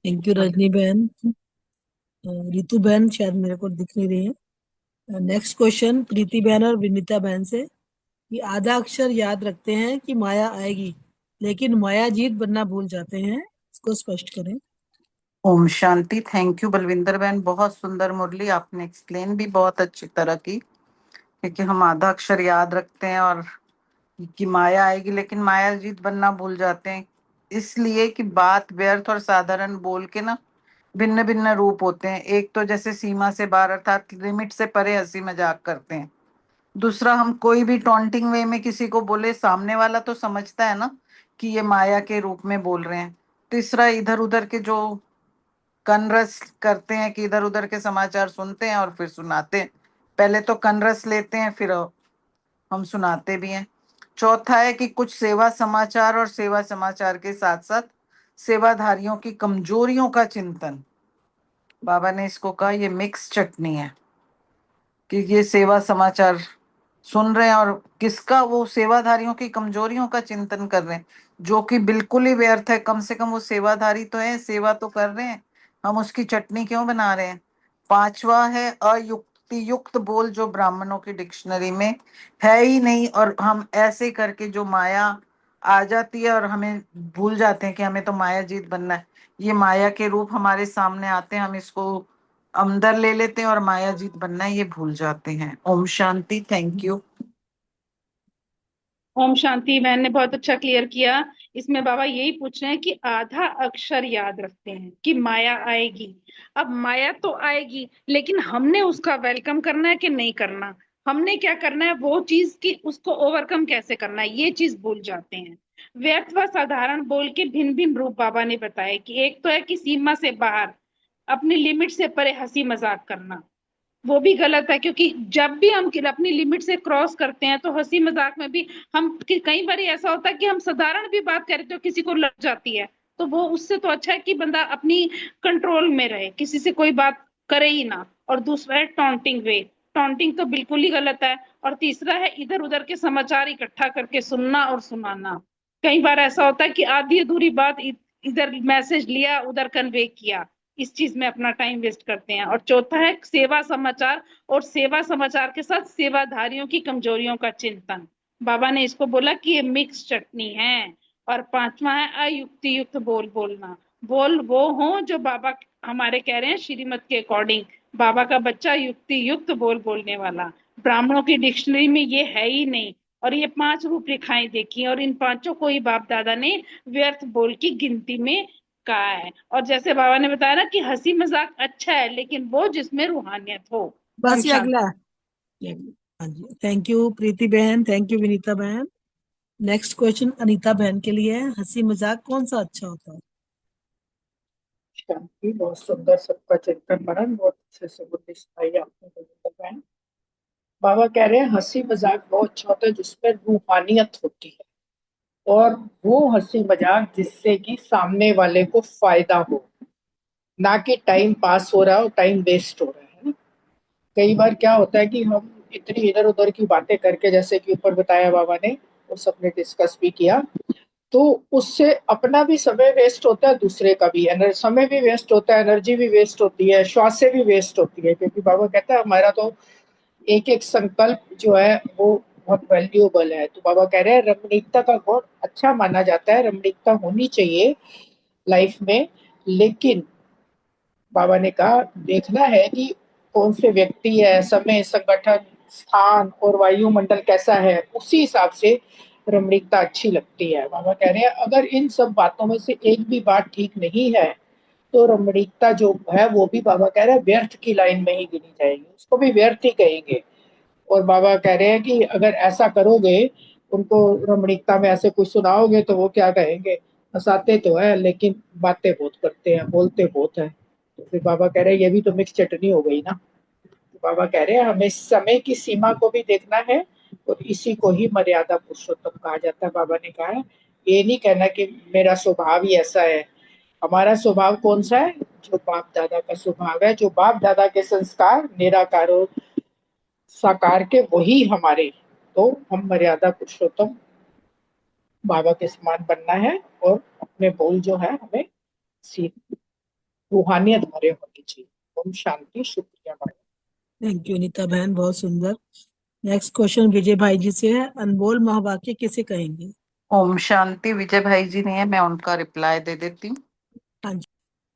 S8: थैंक यू रजनी बहन। रितु बहन शायद मेरे को दिख नहीं रही है। नेक्स्ट क्वेश्चन प्रीति बहन और विनीता बहन से, कि आधा अक्षर याद रखते हैं कि माया आएगी, लेकिन माया जीत बनना भूल जाते हैं, इसको स्पष्ट करें।
S11: ओम शांति। थैंक यू बलविंदर बहन, बहुत सुंदर मुरली आपने एक्सप्लेन भी बहुत अच्छी तरह की, क्योंकि हम आधा अक्षर याद रखते हैं और कि माया आएगी लेकिन माया जीत बनना भूल जाते हैं, इसलिए कि बात व्यर्थ और साधारण बोल के ना भिन्न भिन्न रूप होते हैं। एक तो जैसे सीमा से बाहर अर्थात लिमिट से परे हंसी मजाक करते हैं। दूसरा, हम कोई भी टॉन्टिंग वे में किसी को बोले, सामने वाला तो समझता है ना कि ये माया के रूप में बोल रहे हैं। तीसरा, इधर उधर के जो कनरस करते हैं कि इधर उधर के समाचार सुनते हैं और फिर सुनाते हैं, पहले तो कनरस लेते हैं फिर हम सुनाते भी हैं। चौथा है कि कुछ सेवा समाचार और सेवा समाचार के साथ साथ सेवाधारियों की कमजोरियों का चिंतन, बाबा ने इसको कहा ये मिक्स चटनी है, कि ये सेवा समाचार सुन रहे हैं और किसका, वो सेवाधारियों की कमजोरियों का चिंतन कर रहे हैं, जो कि बिल्कुल ही व्यर्थ है। कम से कम वो सेवाधारी तो है, सेवा तो कर रहे हैं, हम उसकी चटनी क्यों बना रहे हैं। पांचवा है अयुक्ति युक्त बोल, जो ब्राह्मणों की डिक्शनरी में है ही नहीं, और हम ऐसे करके जो माया आ जाती है और हमें भूल जाते हैं कि हमें तो माया जीत बनना है। ये माया के रूप हमारे सामने आते हैं, हम इसको अंदर ले लेते हैं और माया जीत बनना है ये भूल जाते हैं। ओम शांति। Thank you.
S10: ओम शांति। मैंने बहुत अच्छा क्लियर किया। इसमें बाबा यही पूछ रहे हैं कि आधा अक्षर याद रखते हैं कि माया आएगी। अब माया तो आएगी, लेकिन हमने उसका वेलकम करना है कि नहीं करना, हमने क्या करना है वो चीज की, उसको ओवरकम कैसे करना है, ये चीज भूल जाते हैं। व्यर्थ व साधारण बोल के भिन्न भिन्न रूप बाबा ने बताए कि एक तो है कि सीमा से बाहर, अपनी लिमिट से परे हंसी मजाक करना, वो भी गलत है, क्योंकि जब भी हम अपनी लिमिट से क्रॉस करते हैं तो हंसी मजाक में भी हम कई बार ऐसा होता है कि हम साधारण भी बात करते हो किसी को लग जाती है, तो वो उससे तो अच्छा है कि बंदा अपनी कंट्रोल में रहे, किसी से कोई बात
S12: करे ही ना। और दूसरा है टॉन्टिंग वे, टॉन्टिंग तो बिल्कुल ही गलत है। और तीसरा है इधर उधर के समाचार इकट्ठा करके सुनना और सुनाना। कई बार ऐसा होता है कि आधी अधूरी बात इधर मैसेज लिया उधर कन्वे किया, इस चीज में अपना टाइम वेस्ट करते हैं। और चौथा है सेवा समाचार, और सेवा समाचार के साथ सेवाधारियों की कमजोरियों का चिंतन। बाबा ने इसको बोला कि ये मिक्स चटनी है। और पांचवा है अयुक्ति युक्त बोल बोलना। बोल वो हो जो बाबा हमारे कह रहे हैं श्रीमत के अकॉर्डिंग। बाबा का बच्चा युक्ति युक्त बोल बोलने वाला। ब्राह्मणों की डिक्शनरी में ये है ही नहीं। और ये 5 रूपरेखाएं देखी और इन पांचों को ही बाप दादा ने व्यर्थ बोल की गिनती में कहा है। और जैसे बाबा ने बताया ना कि हंसी मजाक अच्छा है, लेकिन वो जिसमें रूहानियत हो। ओम
S8: बस ये
S12: शांति।
S8: अगला ये अगला। हाँ जी, थैंक यू प्रीति बहन, थैंक यू विनीता बहन। नेक्स्ट क्वेश्चन अनीता बहन के लिए है, हंसी मजाक कौन सा अच्छा होता है?
S7: शांति, बहुत सुंदर सबका चिंतन मनन, बहुत अच्छे से बुद्धि सिखाई आपने विनीता बहन। बाबा कह रहे हैं हंसी मजाक वो अच्छा होता है जिसमें रूहानियत होती है, और वो हंसी मजाक जिससे कि सामने वाले को फायदा हो, ना कि टाइम पास हो रहा हो, टाइम वेस्ट हो रहा है ना। कई बार क्या होता है कि हम इतनी इधर उधर की बातें करके, जैसे कि ऊपर बताया बाबा ने और सबने डिस्कस भी किया, तो उससे अपना भी समय वेस्ट होता है, दूसरे का भी समय भी वेस्ट होता है, एनर्जी भी वेस्ट होती है, श्वासें भी वेस्ट होती है। क्योंकि बाबा कहता है हमारा तो एक एक संकल्प जो है वो बहुत वैल्यूएबल है। तो बाबा कह रहे हैं रमणीकता का गुण अच्छा माना जाता है, रमणीकता होनी चाहिए लाइफ में, लेकिन बाबा ने कहा देखना है कि कौन से व्यक्ति है, समय, संगठन, स्थान और वायुमंडल कैसा है, उसी हिसाब से रमणीकता अच्छी लगती है। बाबा कह रहे हैं अगर इन सब बातों में से एक भी बात ठीक नहीं है तो रमणीकता जो है वो भी बाबा कह रहे हैं व्यर्थ की लाइन में ही गिनी जाएगी, उसको भी व्यर्थ ही कहेंगे। और बाबा कह रहे हैं कि अगर ऐसा करोगे, उनको रमणीकता में ऐसे कुछ सुनाओगे तो वो क्या कहेंगे, हंसाते तो है लेकिन बातें बहुत करते हैं, बोलते बहुत है। तो फिर बाबा कह रहे हैं ये भी तो मिक्स चटनी हो गई ना। तो बाबा कह रहे हैं हमें समय की सीमा को भी देखना है, और इसी को ही मर्यादा पुरुषोत्तम कहा जाता है। बाबा ने कहा है ये नहीं कहना कि मेरा स्वभाव ही ऐसा है। हमारा स्वभाव कौन सा है? जो बाप दादा का स्वभाव है, जो बाप दादा के संस्कार निराकार और साकार के, वही हमारे। तो हम मर्यादा पुरुषोत्तम बाबा के समान बनना है, और अपने बोल जो है हमें रूहानियत भरे होनी चाहिए। ओम शांति, शुक्रिया बाबा।
S8: थैंक यू अनीता बहन, बहुत सुंदर। नेक्स्ट क्वेश्चन विजय भाई जी से है, अनमोल महावाक्य किसे कहेंगे?
S11: ओम शांति। विजय भाई जी नहीं है, मैं उनका रिप्लाई दे देती हूँ।
S8: हाँ जी।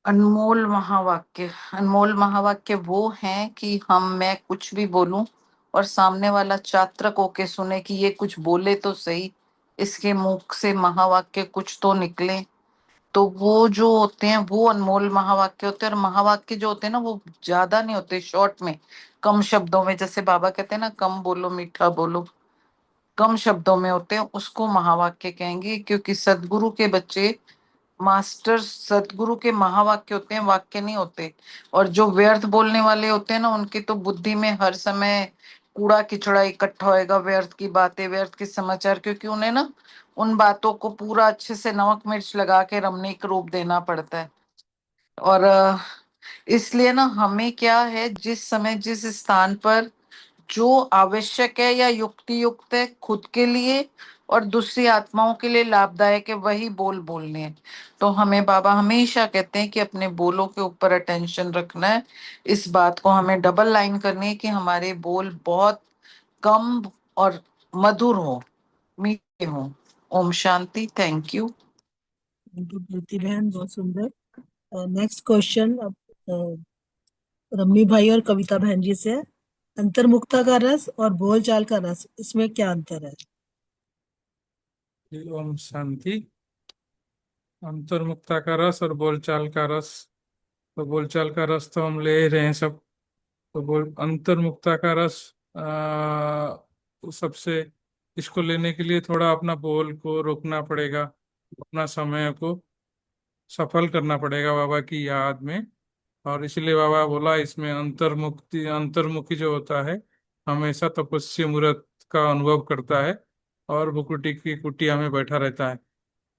S11: अनमोल महावाक्य, अनमोल महावाक्य वो हैं कि मैं कुछ भी बोलूं और सामने वाला चात्रक होके सुने कि ये कुछ बोले तो सही, इसके मुख से महावाक्य कुछ तो निकले। तो वो जो होते हैं वो अनमोल महावाक्य होते हैं। और महावाक्य जो होते हैं ना वो ज्यादा नहीं होते, शॉर्ट में, कम शब्दों में, जैसे बाबा कहते हैं ना कम बोलो मीठा बोलो, कम शब्दों में होते हैं, उसको महावाक्य कहेंगे। क्योंकि सदगुरु के बच्चे, मास्टर सदगुरु के महावाक्य होते हैं, वाक्य नहीं होते। और जो व्यर्थ बोलने वाले होते हैं ना, उनकी तो बुद्धि में हर समय कूड़ा किचड़ा इकट्ठा होएगा, व्यर्थ की बातें, व्यर्थ के समाचार, क्योंकि उन्हें ना उन बातों को पूरा अच्छे से नमक मिर्च लगा के रमणीक रूप देना पड़ता है। और इसलिए ना हमें क्या है, जिस समय जिस स्थान पर जो आवश्यक है या युक्ति युक्त है खुद के लिए और दूसरी आत्माओं के लिए लाभदायक है, वही बोल बोलने हैं। तो हमें बाबा हमेशा कहते हैं कि अपने बोलों के ऊपर अटेंशन रखना है। इस बात को हमें डबल लाइन करनी है कि हमारे बोल बहुत कम और मधुर हो, मीठे हो। ओम शांति। Thank you.
S8: Thank you Preeti बहन, बहुत सुंदर। नेक्स्ट क्वेश्चन अब रम्मी भाई और कविता बहन जी से है, अंतर्मुखता का रस और बोलचाल का रस, इसमें क्या अंतर है?
S2: ओम शांति। अंतर्मुखता का रस और बोलचाल का रस, तो बोलचाल का रस तो हम ले रहे हैं सब। तो बोल अंतर्मुखता का रस उस सबसे, इसको लेने के लिए थोड़ा अपना बोल को रोकना पड़ेगा, अपना समय को सफल करना पड़ेगा बाबा की याद में। और इसलिए बाबा बोला इसमें अंतर्मुखी जो होता है हमेशा तपस्या मूर्त का अनुभव करता है और भुकुटी की कुटिया में बैठा रहता है।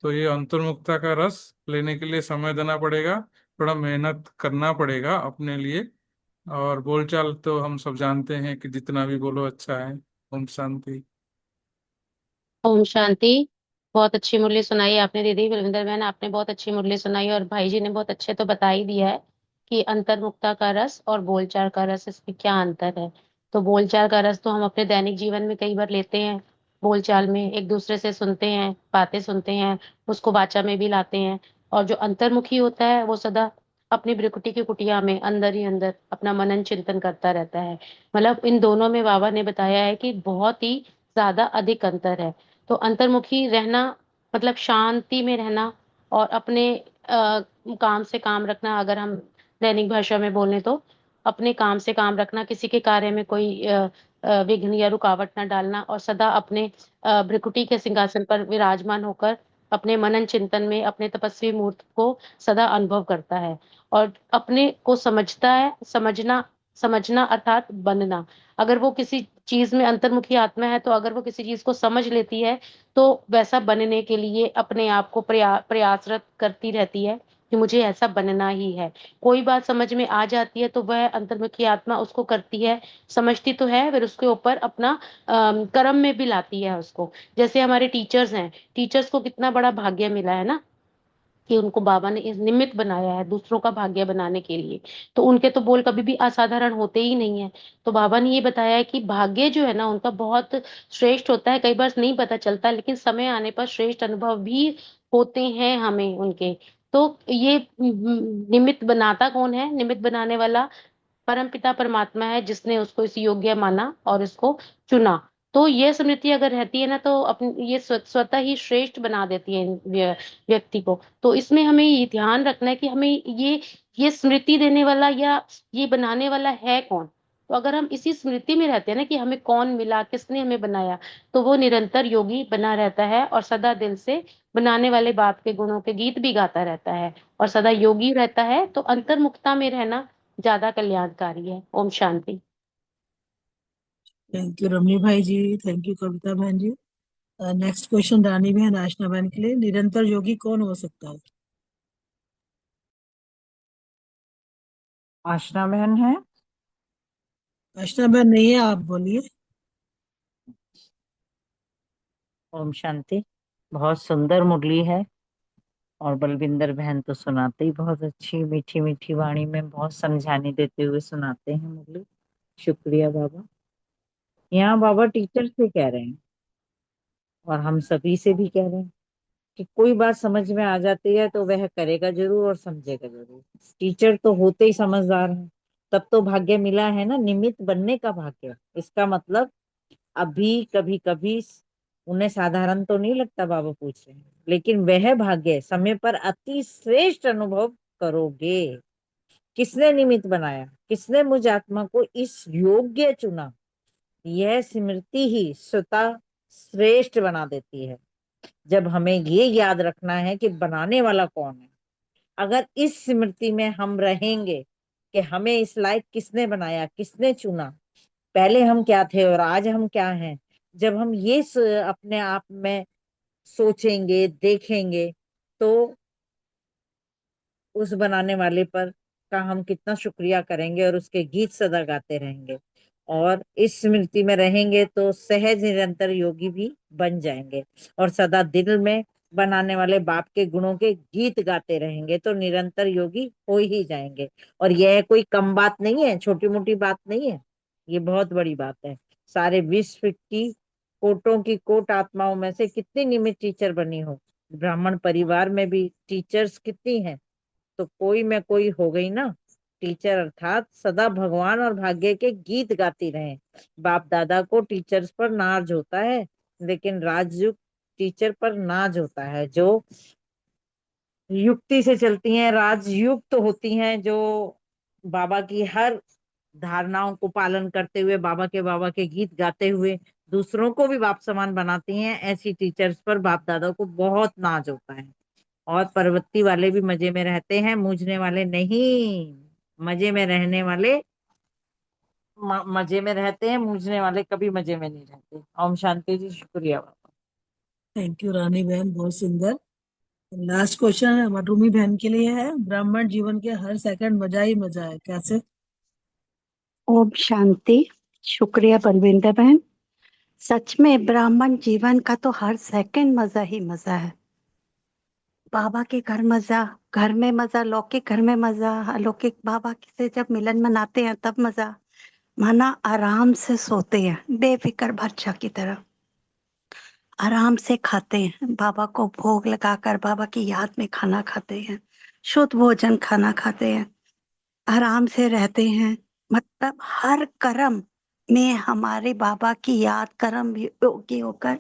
S2: तो ये अंतर्मुखता का रस लेने के लिए समय देना पड़ेगा, थोड़ा मेहनत करना पड़ेगा अपने लिए।
S13: और बोलचाल तो हम सब जानते हैं कि जितना भी बोलो अच्छा है। ओम शांति।
S14: ओम शांति। बहुत अच्छी मुरली सुनाई आपने दीदी बलविंदर बहन, आपने बहुत अच्छी मुरली सुनाई और भाई जी ने बहुत अच्छे तो बता ही दिया है कि अंतर्मुक्ता का रस और बोलचाल का रस, इसमें क्या अंतर है। तो बोलचाल का रस तो हम अपने दैनिक जीवन में कई बार लेते हैं। बोलचाल में एक दूसरे से सुनते हैं, बातें सुनते हैं, उसको वाचा में भी लाते हैं। और जो अंतर्मुखी होता है वो सदा अपनी भ्रिकुटी की कुटिया में अंदर ही अंदर अपना मनन चिंतन करता रहता है। मतलब इन दोनों में बाबा ने बताया है कि बहुत ही ज्यादा अधिक अंतर है। तो अंतर्मुखी रहना मतलब शांति में रहना और अपने काम से काम रखना। अगर हम दैनिक भाषा में बोलें तो अपने काम से काम रखना, किसी के कार्य में कोई विघ्न या रुकावट ना डालना और सदा अपने भ्रिकुटी के सिंहासन पर विराजमान होकर अपने मनन चिंतन में अपने तपस्वी मूर्त को सदा अनुभव करता है और अपने को समझता है। समझना, समझना अर्थात बनना। अगर वो किसी चीज में अंतर्मुखी आत्मा है तो अगर वो किसी चीज को समझ लेती है तो वैसा बनने के लिए अपने आप को प्रयासरत करती रहती है कि मुझे ऐसा बनना ही है। कोई बात समझ में आ जाती है तो वह अंतर्मुखी आत्मा उसको करती है, समझती तो है, फिर उसके ऊपर अपना कर्म में भी लाती है उसको। जैसे हमारे टीचर्स हैं, टीचर्स को कितना बड़ा भाग्य मिला है ना कि उनको बाबा ने इस निमित्त बनाया है दूसरों का भाग्य बनाने के लिए। तो उनके तो बोल कभी भी असाधारण होते ही नहीं है। तो बाबा ने ये बताया है कि भाग्य जो है ना उनका बहुत श्रेष्ठ होता है। कई बार नहीं पता चलता लेकिन समय आने पर श्रेष्ठ अनुभव भी होते हैं हमें उनके। तो ये निमित्त बनाता कौन है? निमित्त बनाने वाला परमपिता परमात्मा है जिसने उसको इस योग्य माना और इसको चुना। तो ये स्मृति अगर रहती है ना तो अपनी ये स्वतः ही श्रेष्ठ बना देती है व्यक्ति को। तो इसमें हमें ये ध्यान रखना है कि हमें ये स्मृति देने वाला या ये बनाने वाला है कौन। तो अगर हम इसी स्मृति में रहते हैं ना कि हमें कौन मिला, किसने हमें बनाया, तो वो निरंतर योगी बना रहता है और सदा दिल से बनाने वाले बाप के गुणों के गीत भी गाता रहता है और सदा योगी रहता है। तो अंतर्मुखता में रहना ज्यादा कल्याणकारी है। ओम शांति।
S8: थैंक यू रमनी भाई जी, थैंक यू कविता बहन जी। नेक्स्ट क्वेश्चन रानी बहन आशना बहन के लिए, निरंतर योगी कौन हो सकता है?
S4: आशना बहन है?
S8: आशना बहन नहीं है, आप बोलिए।
S4: ओम शांति। बहुत सुंदर मुरली है और बलविंदर बहन तो सुनाते ही बहुत अच्छी मीठी मीठी वाणी में बहुत समझाने देते हुए सुनाते हैं मुरली। शुक्रिया बाबा। यहाँ बाबा टीचर से कह रहे हैं और हम सभी से भी कह रहे हैं कि कोई बात समझ में आ जाती है तो वह करेगा जरूर और समझेगा जरूर। टीचर तो होते ही समझदार हैं, तब तो भाग्य मिला है ना, निमित्त बनने का भाग्य। इसका मतलब अभी कभी कभी उन्हें साधारण तो नहीं लगता, बाबा पूछ रहे हैं, लेकिन वह भाग्य समय पर अति श्रेष्ठ अनुभव करोगे। किसने निमित्त बनाया, किसने मुझ आत्मा को इस योग्य चुना, यह स्मृति ही स्वतः श्रेष्ठ बना देती है। जब हमें ये याद रखना है कि बनाने वाला कौन है, अगर इस स्मृति में हम रहेंगे कि हमें इस लायक किसने बनाया, किसने चुना, पहले हम क्या थे और आज हम क्या हैं, जब हम ये अपने आप में सोचेंगे, देखेंगे, तो उस बनाने वाले पर का हम कितना शुक्रिया करेंगे और उसके गीत सदा गाते रहेंगे। और इस स्मृति में रहेंगे तो सहज निरंतर योगी भी बन जाएंगे और सदा दिल में बनाने वाले बाप के गुणों के गीत गाते रहेंगे तो निरंतर योगी हो ही जाएंगे। और यह कोई कम बात नहीं है, छोटी मोटी बात नहीं है, ये बहुत बड़ी बात है। सारे विश्व की कोटों की कोट आत्माओं में से कितनी निमित्त टीचर बनी हो, ब्राह्मण परिवार में भी टीचर्स कितनी हैं, तो कोई में कोई हो गई ना टीचर। अर्थात सदा भगवान और भाग्य के गीत गाती रहे। बाप दादा को टीचर्स पर नाज होता है, लेकिन राजयुक्त टीचर पर नाज होता है जो युक्ति से चलती हैं, राजयुक्त होती हैं, जो बाबा की हर धारणाओं को पालन करते हुए बाबा के गीत गाते हुए दूसरों को भी बाप समान बनाती हैं। ऐसी टीचर्स पर बाप दादा को बहुत नाज होता है। और परवत्ती वाले भी मजे में रहते हैं, मूझने वाले नहीं। मजे में रहने वाले मजे में रहते हैं, मूझने वाले कभी मजे में नहीं रहते। ओम शांति जी। शुक्रिया बाबा।
S8: थैंक यू रानी बहन, बहुत सुंदर। लास्ट क्वेश्चन है मधुमी बहन के लिए है, ब्राह्मण जीवन के हर सेकंड मजा ही मजा है, कैसे?
S15: ओम शांति। शुक्रिया बलविंदर बहन। सच में ब्राह्मण जीवन का तो हर सेकंड मजा ही मजा है। बाबा के घर मजा, घर में मजा, लौकिक घर में मजा, अलौकिक बाबा से जब मिलन मनाते हैं तब मजा। माना आराम से सोते हैं बेफिक्र बादशाह की तरह, आराम से खाते हैं, बाबा को भोग लगाकर बाबा की याद में खाना खाते हैं, शुद्ध भोजन खाना खाते हैं, आराम से रहते हैं। मतलब हर कर्म में हमारे बाबा की याद, कर्म योगी होकर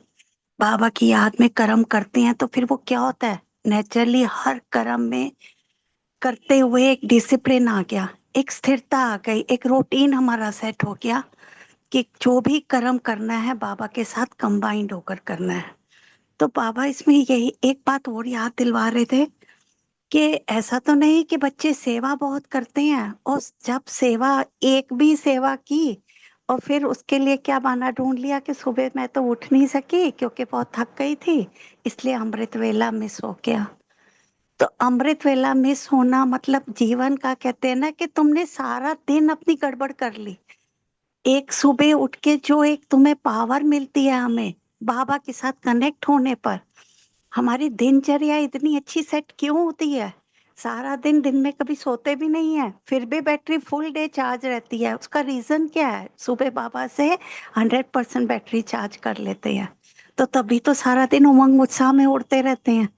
S15: बाबा की याद में कर्म करते हैं तो फिर वो क्या होता है, नेचुरली हर कर्म में करते हुए एक डिसिप्लिन आ गया, एक स्थिरता आ गई, एक रूटीन हमारा सेट हो गया कि जो भी कर्म करना है बाबा के साथ कंबाइंड होकर करना है। तो बाबा इसमें यही एक बात और याद दिलवा रहे थे कि ऐसा तो नहीं कि बच्चे सेवा बहुत करते हैं और जब सेवा, एक भी सेवा की और फिर उसके लिए क्या बहाना ढूंढ लिया कि सुबह मैं तो उठ नहीं सकी क्योंकि बहुत थक गई थी, इसलिए अमृत वेला मिस हो गया। तो अमृत वेला मिस होना मतलब जीवन का, कहते हैं ना कि तुमने सारा दिन अपनी गड़बड़ कर ली। एक सुबह उठ के जो एक तुम्हें पावर मिलती है हमें बाबा के साथ कनेक्ट होने पर, हमारी दिनचर्या इतनी अच्छी सेट क्यों होती है। सारा दिन में कभी सोते भी नहीं है फिर भी बैटरी फुल डे चार्ज रहती है। उसका रीजन क्या है, सुबह बाबा से 100% बैटरी चार्ज कर लेते हैं तो तभी तो सारा दिन उमंग उत्साह में उड़ते रहते हैं।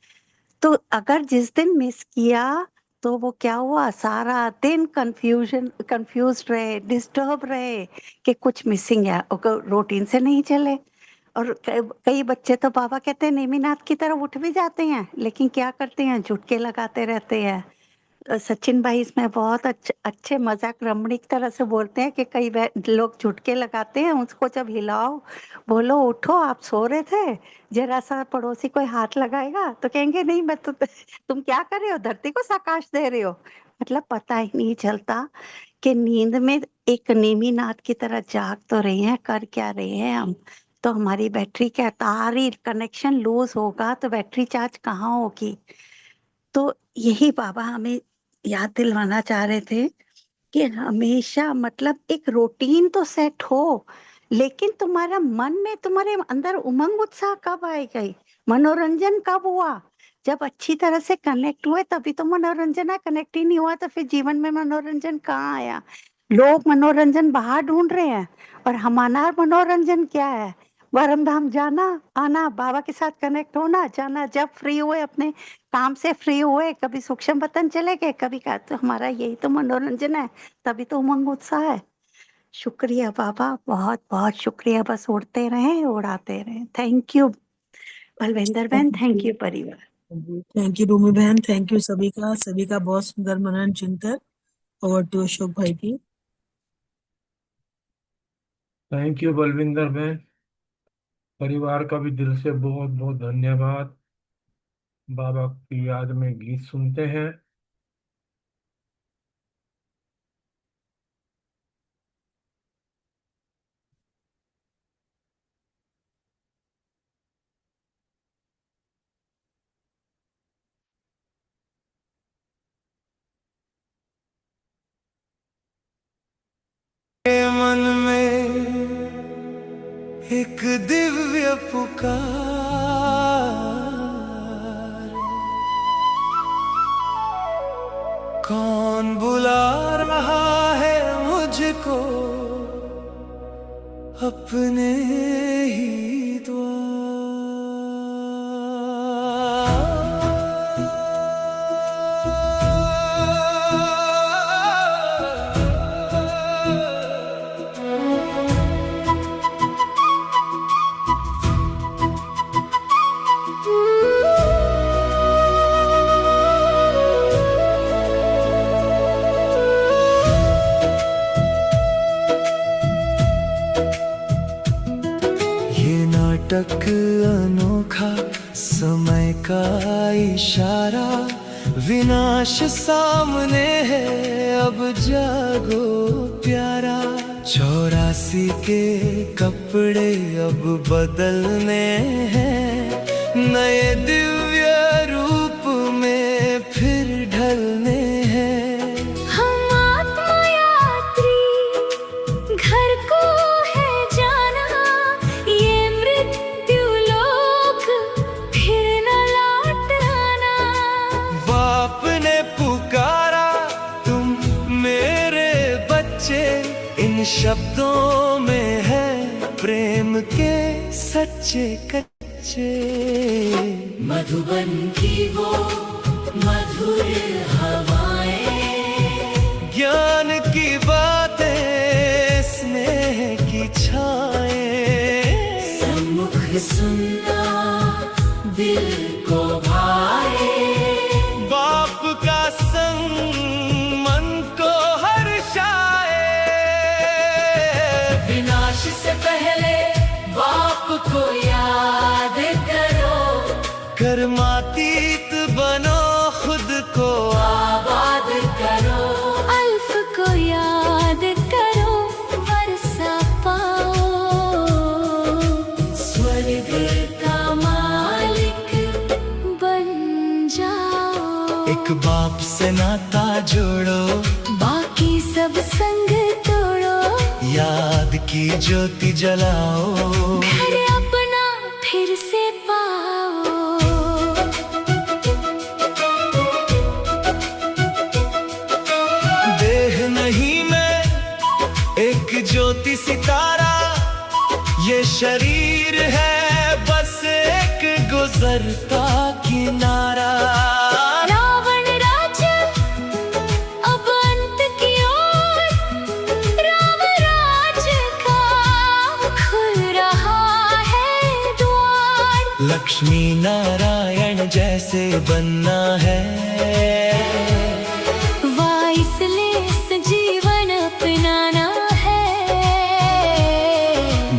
S15: तो अगर जिस दिन मिस किया तो वो क्या हुआ, सारा दिन कंफ्यूज रहे, डिस्टर्ब रहे कि कुछ मिसिंग है, रूटीन से नहीं चले। और कई बच्चे तो बाबा कहते हैं नेमीनाथ की तरफ उठ भी जाते हैं लेकिन क्या करते हैं, झुटके लगाते रहते हैं। सचिन भाई इसमें बहुत अच्छे मजाक रमणीक तरह से बोलते हैं कि कई लोग झुटके लगाते हैं, उसको जब हिलाओ, बोलो उठो आप सो रहे थे, जरा सा पड़ोसी कोई हाथ लगाएगा तो कहेंगे नहीं मैं तो तुम क्या कर रहे हो, धरती को साकाश दे रहे हो। मतलब पता ही नहीं चलता कि नींद में एक नेमीनाथ की तरह जाग तो रहे हैं, कर क्या रहे हैं हम। तो हमारी बैटरी क्या, तारी कनेक्शन लूज होगा तो बैटरी चार्ज कहाँ होगी। तो यही बाबा हमें याद दिलवाना चाह रहे थे कि हमेशा मतलब एक रूटीन तो सेट हो, लेकिन तुम्हारा मन में, तुम्हारे अंदर उमंग उत्साह कब आएगा, मनोरंजन कब हुआ, जब अच्छी तरह से कनेक्ट हुए तभी तो मनोरंजन है। कनेक्ट ही नहीं हुआ तो फिर जीवन में मनोरंजन कहाँ आया। लोग मनोरंजन बाहर ढूंढ रहे हैं और हमारा मनोरंजन क्या है, वरम धाम जाना आना, बाबा के साथ कनेक्ट होना जाना, जब फ्री हुए अपने काम से फ्री हुए, कभी सूक्ष्म वतन चले गए, कभी का, तो हमारा यही तो मनोरंजन है, तभी तो उमंग उत्साह है। शुक्रिया बाबा, बहुत बहुत शुक्रिया, बस उड़ते रहे उड़ाते रहे। थैंक यू बलविंदर बहन, थैंक यू परिवार।
S8: थैंक यू रूमी बहन, थैंक यू सभी का बहुत सुंदर मनन चिंतन। ओवर टू अशोक भाई की।
S2: थैंक यू बलविंदर बहन, परिवार का भी दिल से बहुत बहुत धन्यवाद। बाबा की याद में गीत सुनते हैं।
S16: मन में एक दिव्य पुकार, कौन बुला रहा है मुझको अपने ही नाटक अनोखा, समय का इशारा, विनाश सामने है अब जागो प्यारा। 84 के कपड़े अब बदलने हैं, नए दिव्य रूप में फिर ढलने हैं।
S17: हम आत्मा यात्री
S16: शब्दों में है प्रेम के सच्चे कच्चे।
S17: मधुबन की वो मधुर हवाएं,
S16: ज्ञान की बातें, स्नेह की छाएं,
S17: सम्मुख सुनना दिल को भाए।
S16: बाप का संग मन को हर्षाए।
S17: विनाश से पहले बाप को याद करो,
S16: कर्मातीत बनो खुद को
S17: आबाद करो।
S18: अल्फ को याद करो, वर्षा पाओ,
S17: स्वर्ग का मालिक
S18: बन जाओ।
S16: एक बाप से नाता जोड़ो,
S18: बाकी सब संग तोड़ो,
S16: याद की ज्योति जलाओ।
S18: घर अपना फिर से पाओ।
S16: देह नहीं मैं एक ज्योति सितारा, ये शरीर है बस एक गुजरता किनारा।
S18: रावण राज्य अब अंत की ओर, राम राज्य का खुल रहा है द्वार।
S16: लक्ष्मी नारायण जैसे बनना है,
S18: वाइसलेस जीवन अपनाना है।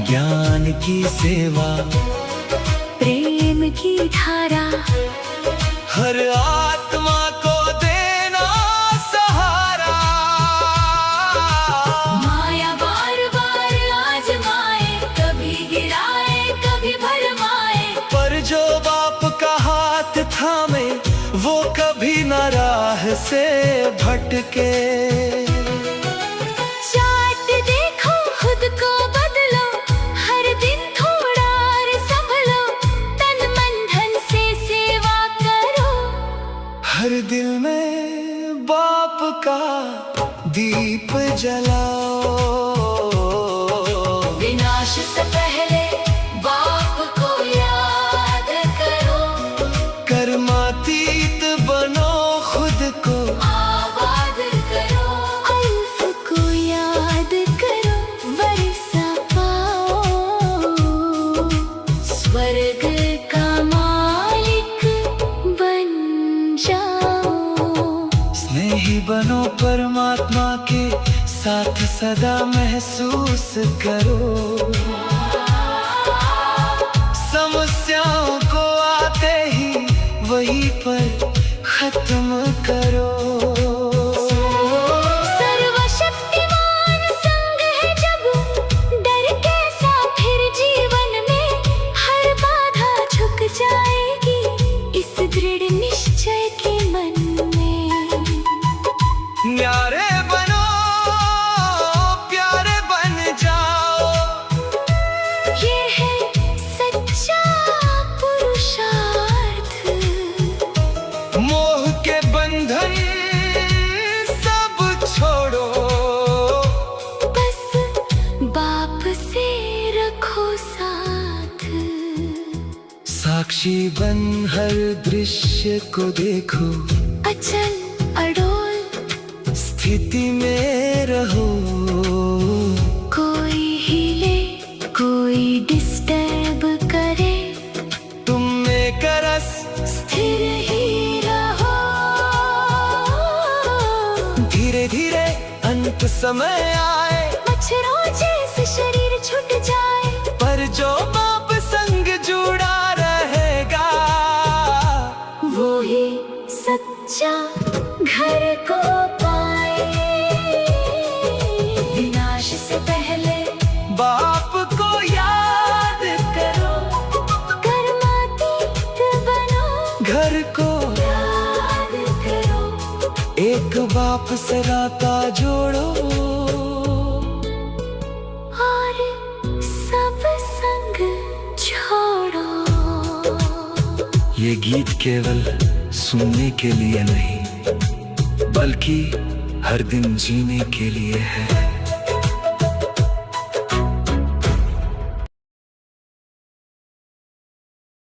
S16: ज्ञान की सेवा,
S18: प्रेम की धारा,
S16: हर आत्मा को देना सहारा।
S18: माया बार बार आजमाए, कभी गिराए कभी भरमाए।
S16: पर जो बाप का हाथ थामे, वो कभी न राह से भटके।
S18: चाट देखो खुद को बदलो, हर दिन थोड़ा और संभलो। तन मन धन से सेवा करो,
S16: हर दिल में बाप का दीप जलाओ।
S17: विनाश से पहले बाप को याद करो,
S16: कर्मातीत बनो खुद को
S17: आबाद करो।
S18: अल्फ को याद करो, वर्षा पाओ,
S17: स्वर्ग
S18: का मालिक बन जाओ।
S16: स्नेही बनो परमात्मा के साथ सदा महसूस करो। समस्याओं को आते ही वहीं पर खत्म करो।
S18: सर्वशक्तिमान संग है जब, डर कैसा फिर जीवन में। हर बाधा झुक जाएगी इस दृढ़ निश्चय के मन में।
S16: न्यारे बनो, प्यारे बन जाओ,
S18: ये है सच्चा पुरुषार्थ।
S16: मोह के बंधन सब छोड़ो।
S18: बस बाप से रखो साथ,
S16: साक्षी बन हर दृश्य को देखो,
S18: अचल अडोल
S16: स्थिति में रहो।
S18: कोई हिले कोई डिस्टर्ब करे,
S16: तुम में करस
S18: स्थिर ही रहो।
S16: धीरे धीरे अंत समय आए,
S18: मच्छरों जैसे शरीर छूट जाए।
S16: पर जो बाप संग जुड़ा रहेगा,
S18: वो ही सच्चा घर को पाए। विनाश से पहले
S16: बाप को याद करो,
S18: कर्मातीत बनो,
S16: घर को
S18: याद करो।
S16: एक बाप से नाता जोड़ो,
S18: और सब संग छोड़ो।
S16: ये गीत केवल सुनने के लिए नहीं, बल्कि हर दिन जीने के लिए है।